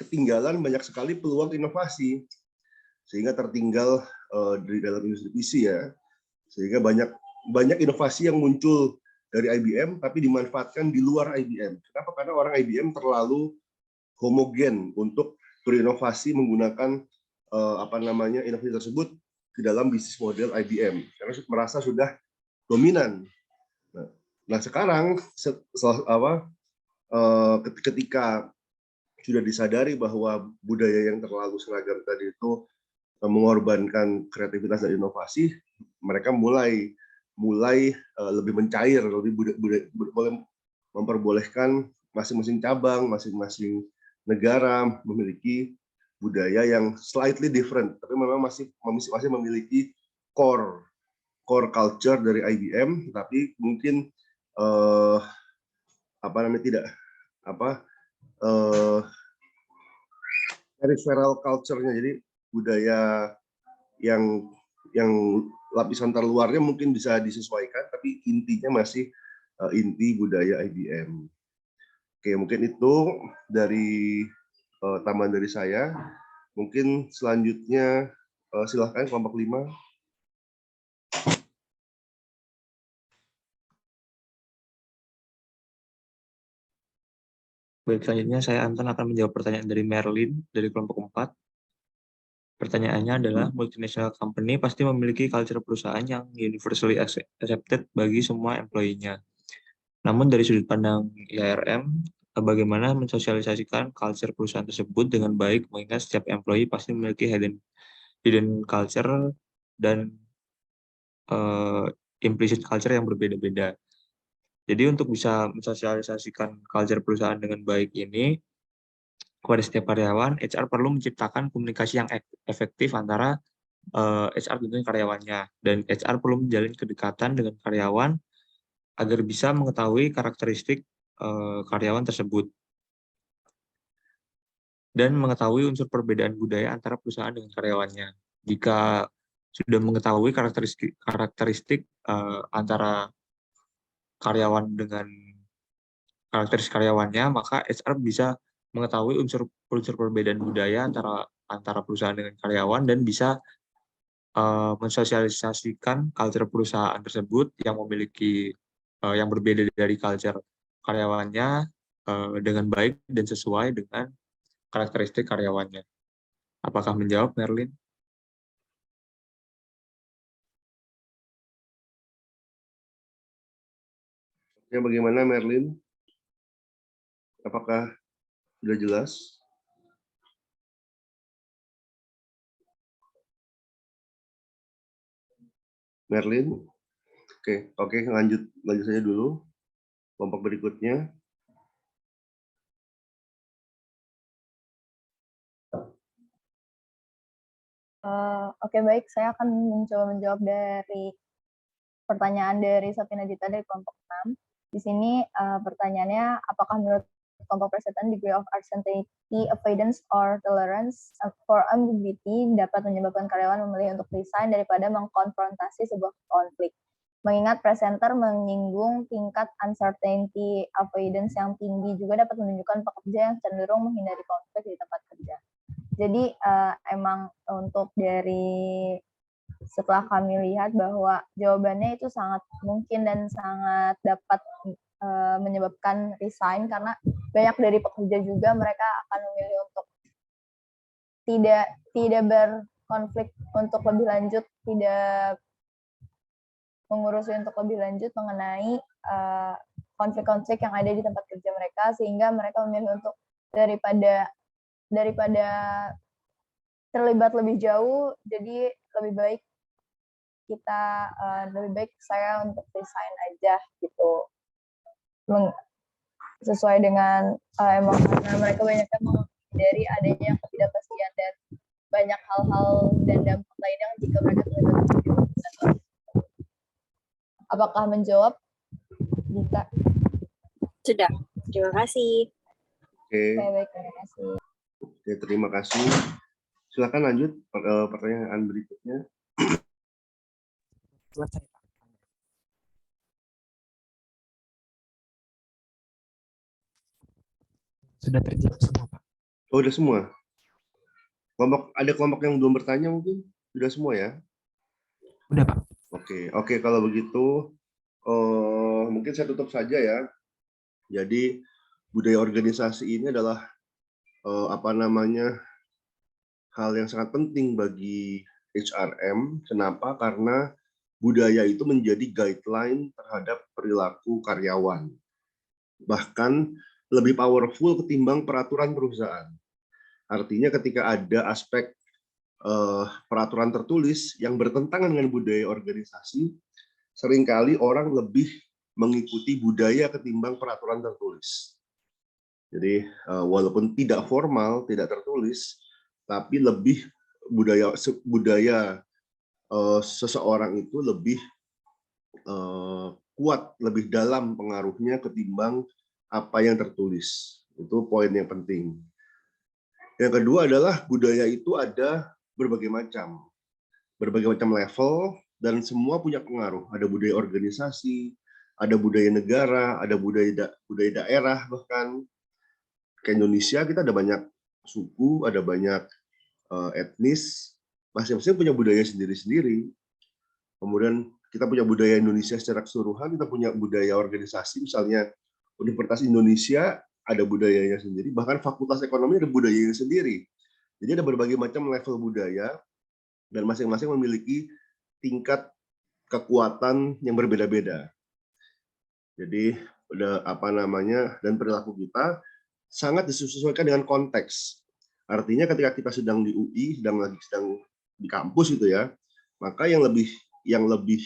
ketinggalan banyak sekali peluang inovasi, sehingga tertinggal di dalam industri PC ya, sehingga banyak inovasi yang muncul dari IBM tapi dimanfaatkan di luar IBM. Kenapa? Karena orang IBM terlalu homogen untuk berinovasi menggunakan inovasi tersebut di dalam bisnis model IBM, karena merasa sudah dominan. Nah sekarang ketika sudah disadari bahwa budaya yang terlalu seragam tadi itu mengorbankan kreativitas dan inovasi, mereka mulai lebih mencair, lebih memperbolehkan masing-masing cabang, masing-masing negara memiliki budaya yang slightly different, tapi memang masih memiliki core culture dari IBM, tapi mungkin peripheral culture-nya, jadi budaya yang lapisan terluarnya mungkin bisa disesuaikan, tapi intinya masih inti budaya IBM. Oke, mungkin itu dari tambahan dari saya. Mungkin selanjutnya silahkan kelompok 5. Baik, selanjutnya saya Anton akan menjawab pertanyaan dari Merlin dari kelompok 4. Pertanyaannya adalah, multinational company pasti memiliki culture perusahaan yang universally accepted bagi semua employee-nya. Namun dari sudut pandang IARM, bagaimana mensosialisasikan culture perusahaan tersebut dengan baik, mengingat setiap employee pasti memiliki hidden culture dan implicit culture yang berbeda-beda. Jadi untuk bisa mensosialisasikan culture perusahaan dengan baik ini, kepada setiap karyawan, HR perlu menciptakan komunikasi yang efektif antara HR dengan karyawannya, dan HR perlu menjalin kedekatan dengan karyawan agar bisa mengetahui karakteristik karyawan tersebut dan mengetahui unsur perbedaan budaya antara perusahaan dengan karyawannya. Jika sudah mengetahui karakteristik antara karyawan dengan karakteristik karyawannya, maka HR bisa mengetahui unsur perbedaan budaya antara perusahaan dengan karyawan dan bisa mensosialisasikan culture perusahaan tersebut yang memiliki yang berbeda dari culture karyawannya dengan baik dan sesuai dengan karakteristik karyawannya. Apakah menjawab, Merlin? Ya, bagaimana Merlin? Apakah sudah jelas? Merlin? Oke, lanjut saja dulu. Kelompok berikutnya. Oke, baik, saya akan mencoba menjawab dari pertanyaan dari Safina Dita dari kelompok 6. Di sini pertanyaannya, apakah menurut kelompok presiden degree of uncertainty, avoidance, or tolerance for ambiguity dapat menyebabkan karyawan memilih untuk resign daripada mengkonfrontasi sebuah konflik. Mengingat presenter menyinggung tingkat uncertainty avoidance yang tinggi juga dapat menunjukkan pekerja yang cenderung menghindari konflik di tempat kerja. Jadi emang untuk dari setelah kami lihat bahwa jawabannya itu sangat mungkin dan sangat dapat menyebabkan resign, karena banyak dari pekerja juga mereka akan memilih untuk tidak berkonflik untuk lebih lanjut, tidak mengurusi untuk lebih lanjut mengenai konflik-konflik yang ada di tempat kerja mereka, sehingga mereka memilih untuk daripada terlibat lebih jauh, jadi lebih baik saya untuk resign aja gitu, sesuai dengan emang karena mereka banyaknya menghindari adanya ketidakpastian dan banyak hal-hal dan dampak lainnya jika mereka terlibat. Apakah menjawab, Dita? Sudah, terima kasih. Oke, Baik, terima kasih. Oke, terima kasih. Silakan lanjut pertanyaan berikutnya. Sudah terjawab semua, Pak. Oh, udah semua? Ada kelompok yang belum bertanya mungkin? Sudah semua ya? Udah, Pak. Oke, kalau begitu mungkin saya tutup saja ya. Jadi budaya organisasi ini adalah hal yang sangat penting bagi HRM. Kenapa? Karena budaya itu menjadi guideline terhadap perilaku karyawan. Bahkan lebih powerful ketimbang peraturan perusahaan. Artinya ketika ada aspek peraturan tertulis yang bertentangan dengan budaya organisasi, seringkali orang lebih mengikuti budaya ketimbang peraturan tertulis. Jadi walaupun tidak formal, tidak tertulis, tapi lebih budaya seseorang itu lebih kuat, lebih dalam pengaruhnya ketimbang apa yang tertulis. Itu poin yang penting. Yang kedua adalah budaya itu ada berbagai macam level, dan semua punya pengaruh. Ada budaya organisasi, ada budaya negara, ada budaya daerah, bahkan ke Indonesia kita ada banyak suku, ada banyak etnis, masing-masing punya budaya sendiri-sendiri. Kemudian kita punya budaya Indonesia secara keseluruhan, kita punya budaya organisasi, misalnya Universitas Indonesia ada budayanya sendiri, bahkan fakultas ekonomi ada budayanya sendiri. Jadi ada berbagai macam level budaya dan masing-masing memiliki tingkat kekuatan yang berbeda-beda. Jadi dan perilaku kita sangat disesuaikan dengan konteks. Artinya ketika kita sedang di UI, sedang di kampus itu ya, maka yang lebih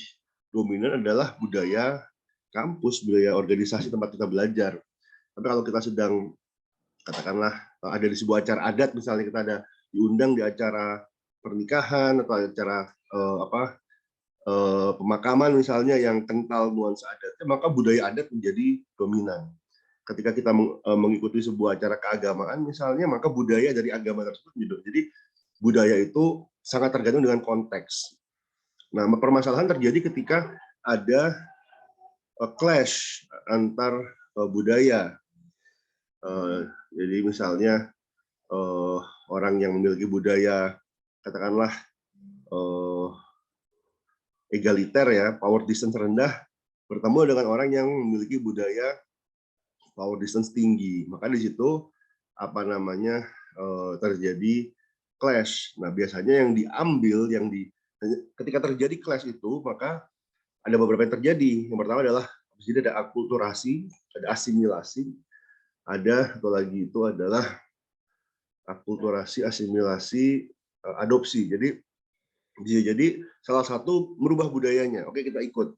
dominan adalah budaya kampus, budaya organisasi tempat kita belajar. Tapi kalau kita sedang katakanlah ada di sebuah acara adat, misalnya kita ada diundang di acara pernikahan atau acara pemakaman misalnya yang kental nuansa adatnya, maka budaya adat menjadi dominan. Ketika kita mengikuti sebuah acara keagamaan misalnya, maka budaya dari agama tersebut menjadi. Jadi budaya itu sangat tergantung dengan konteks. Nah, permasalahan terjadi ketika ada clash antar budaya. Jadi misalnya orang yang memiliki budaya katakanlah egaliter ya, power distance rendah, bertemu dengan orang yang memiliki budaya power distance tinggi, maka di situ terjadi clash. Nah, biasanya yang diambil, ketika terjadi clash itu, maka ada beberapa yang terjadi. Yang pertama adalah jadi ada akulturasi, ada asimilasi, atau lagi itu adalah akulturasi, asimilasi, adopsi. Jadi bisa jadi salah satu merubah budayanya. Oke, kita ikut.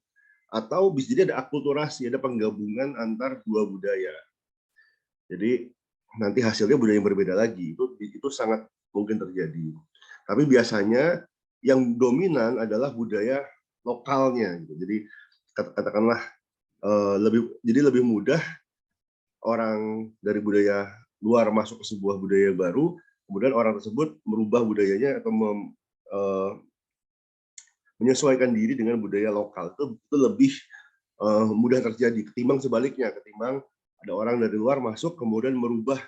Atau bisa jadi ada akulturasi, ada penggabungan antar dua budaya. Jadi nanti hasilnya budaya yang berbeda lagi. Itu sangat mungkin terjadi. Tapi biasanya yang dominan adalah budaya lokalnya. Jadi katakanlah lebih mudah orang dari budaya luar masuk ke sebuah budaya baru, kemudian orang tersebut merubah budayanya atau menyesuaikan diri dengan budaya lokal. Itu lebih mudah terjadi ketimbang sebaliknya, ketimbang ada orang dari luar masuk kemudian merubah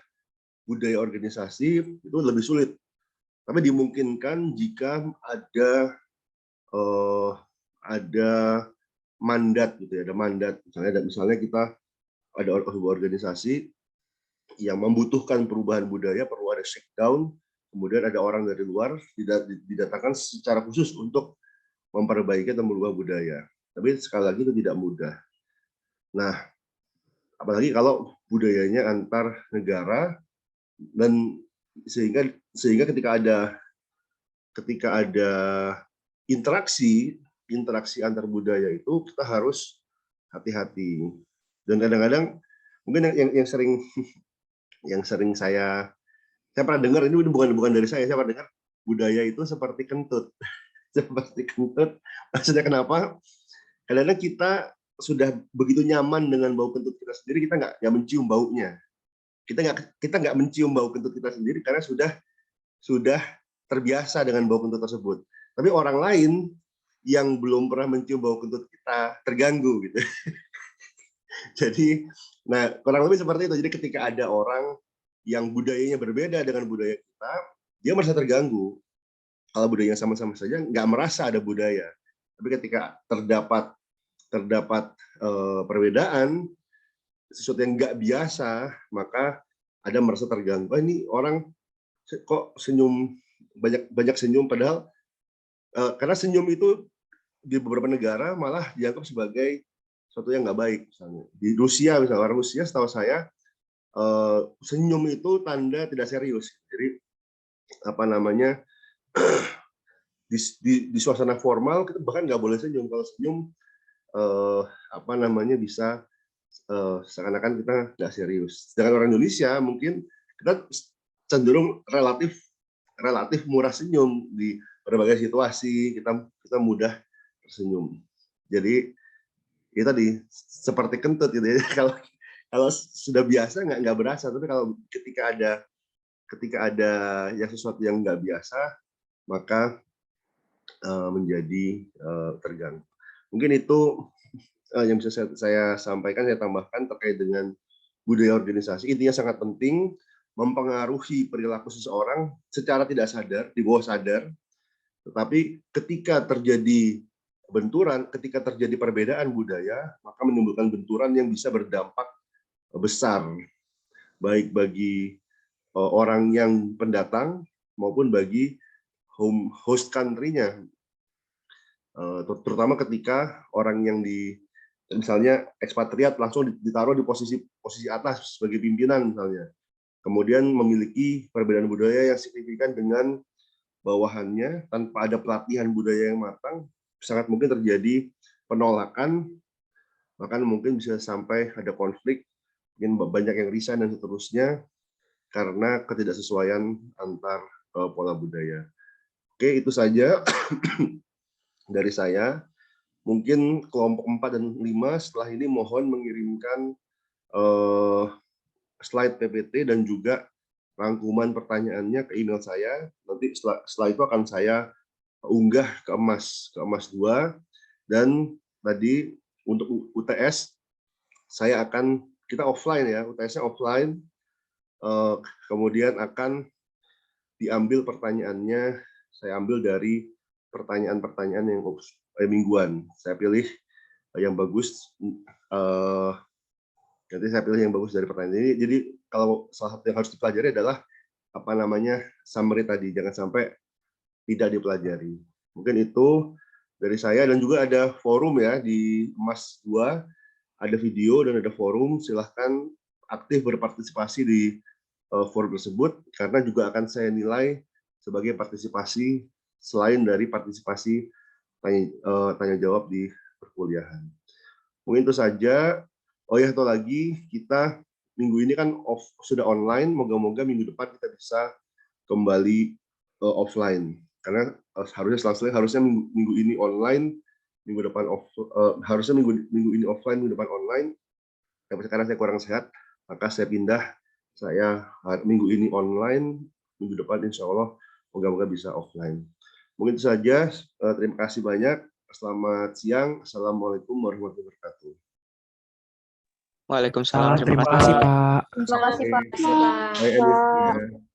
budaya organisasi, itu lebih sulit. Tapi dimungkinkan jika ada mandat gitu ya, ada mandat. Misalnya kita ada sebuah organisasi yang membutuhkan perubahan budaya, perlu ada shakedown, kemudian ada orang dari luar didatangkan secara khusus untuk memperbaiki atau merubah budaya. Tapi sekali lagi itu tidak mudah. Nah, apalagi kalau budayanya antar negara, dan sehingga ketika ada interaksi antar budaya itu kita harus hati-hati. Dan kadang-kadang mungkin yang sering saya pernah dengar, ini bukan dari saya pernah dengar, budaya itu seperti kentut. Seperti kentut. Maksudnya kenapa? Kadang-kadang kita sudah begitu nyaman dengan bau kentut kita sendiri, kita nggak mencium baunya. Kita nggak mencium bau kentut kita sendiri karena sudah terbiasa dengan bau kentut tersebut. Tapi orang lain yang belum pernah mencium bau kentut kita terganggu gitu. Jadi, kurang lebih seperti itu. Jadi ketika ada orang yang budayanya berbeda dengan budaya kita, dia merasa terganggu. Kalau budayanya sama-sama saja, nggak merasa ada budaya. Tapi ketika terdapat perbedaan, sesuatu yang nggak biasa, maka ada merasa terganggu. Ini orang kok senyum, banyak senyum, padahal karena senyum itu di beberapa negara malah dianggap sebagai sesuatu yang nggak baik. Misalnya di Rusia, misalnya orang Rusia, setahu saya senyum itu tanda tidak serius. Jadi di suasana formal kita bahkan nggak boleh senyum. Kalau senyum bisa seakan-akan kita nggak serius. Sedangkan orang Indonesia mungkin kita cenderung relatif murah senyum di berbagai situasi, kita mudah tersenyum. Jadi itu tadi seperti kentut gitu ya. Kalau sudah biasa nggak berasa, tapi kalau ketika ada yang sesuatu yang nggak biasa, maka menjadi terganggu. Mungkin itu yang bisa saya sampaikan, saya tambahkan terkait dengan budaya organisasi. Intinya sangat penting, mempengaruhi perilaku seseorang secara tidak sadar, di bawah sadar. Tetapi ketika terjadi benturan, ketika terjadi perbedaan budaya, maka menimbulkan benturan yang bisa berdampak besar. baik bagi orang yang pendatang maupun bagi host country-nya. Terutama ketika orang yang misalnya ekspatriat langsung ditaruh di posisi atas sebagai pimpinan misalnya. Kemudian memiliki perbedaan budaya yang signifikan dengan bawahannya tanpa ada pelatihan budaya yang matang, sangat mungkin terjadi penolakan, bahkan mungkin bisa sampai ada konflik, mungkin banyak yang resign dan seterusnya karena ketidaksesuaian antar pola budaya. Oke, itu saja dari saya. Mungkin kelompok 4 dan 5 setelah ini mohon mengirimkan slide PPT dan juga rangkuman pertanyaannya ke email saya. Nanti setelah itu akan saya unggah ke Emas 2. Dan tadi untuk UTS kita offline ya, UTS-nya offline. Kemudian akan diambil pertanyaannya, saya ambil dari pertanyaan-pertanyaan yang mingguan. Saya pilih yang bagus. Nanti saya pilih yang bagus dari pertanyaan ini. Jadi kalau salah satu yang harus dipelajari adalah summary tadi, jangan sampai tidak dipelajari. Mungkin itu dari saya, dan juga ada forum ya di Emas 2, ada video dan ada forum. Silahkan aktif berpartisipasi di forum tersebut, karena juga akan saya nilai sebagai partisipasi selain dari partisipasi tanya jawab di perkuliahan. Mungkin itu saja. Oh ya, atau lagi kita minggu ini kan sudah online, moga-moga minggu depan kita bisa kembali offline. Karena harusnya minggu ini online, minggu depan harusnya minggu ini offline, minggu depan online. Tapi sekarang saya kurang sehat, maka saya pindah. Saya minggu ini online, minggu depan insya Allah moga-moga bisa offline. Mungkin itu saja. Terima kasih banyak. Selamat siang. Assalamualaikum warahmatullahi wabarakatuh. Waalaikumsalam. Terima kasih, Pak. Terima kasih, Pak. Baik, Edith.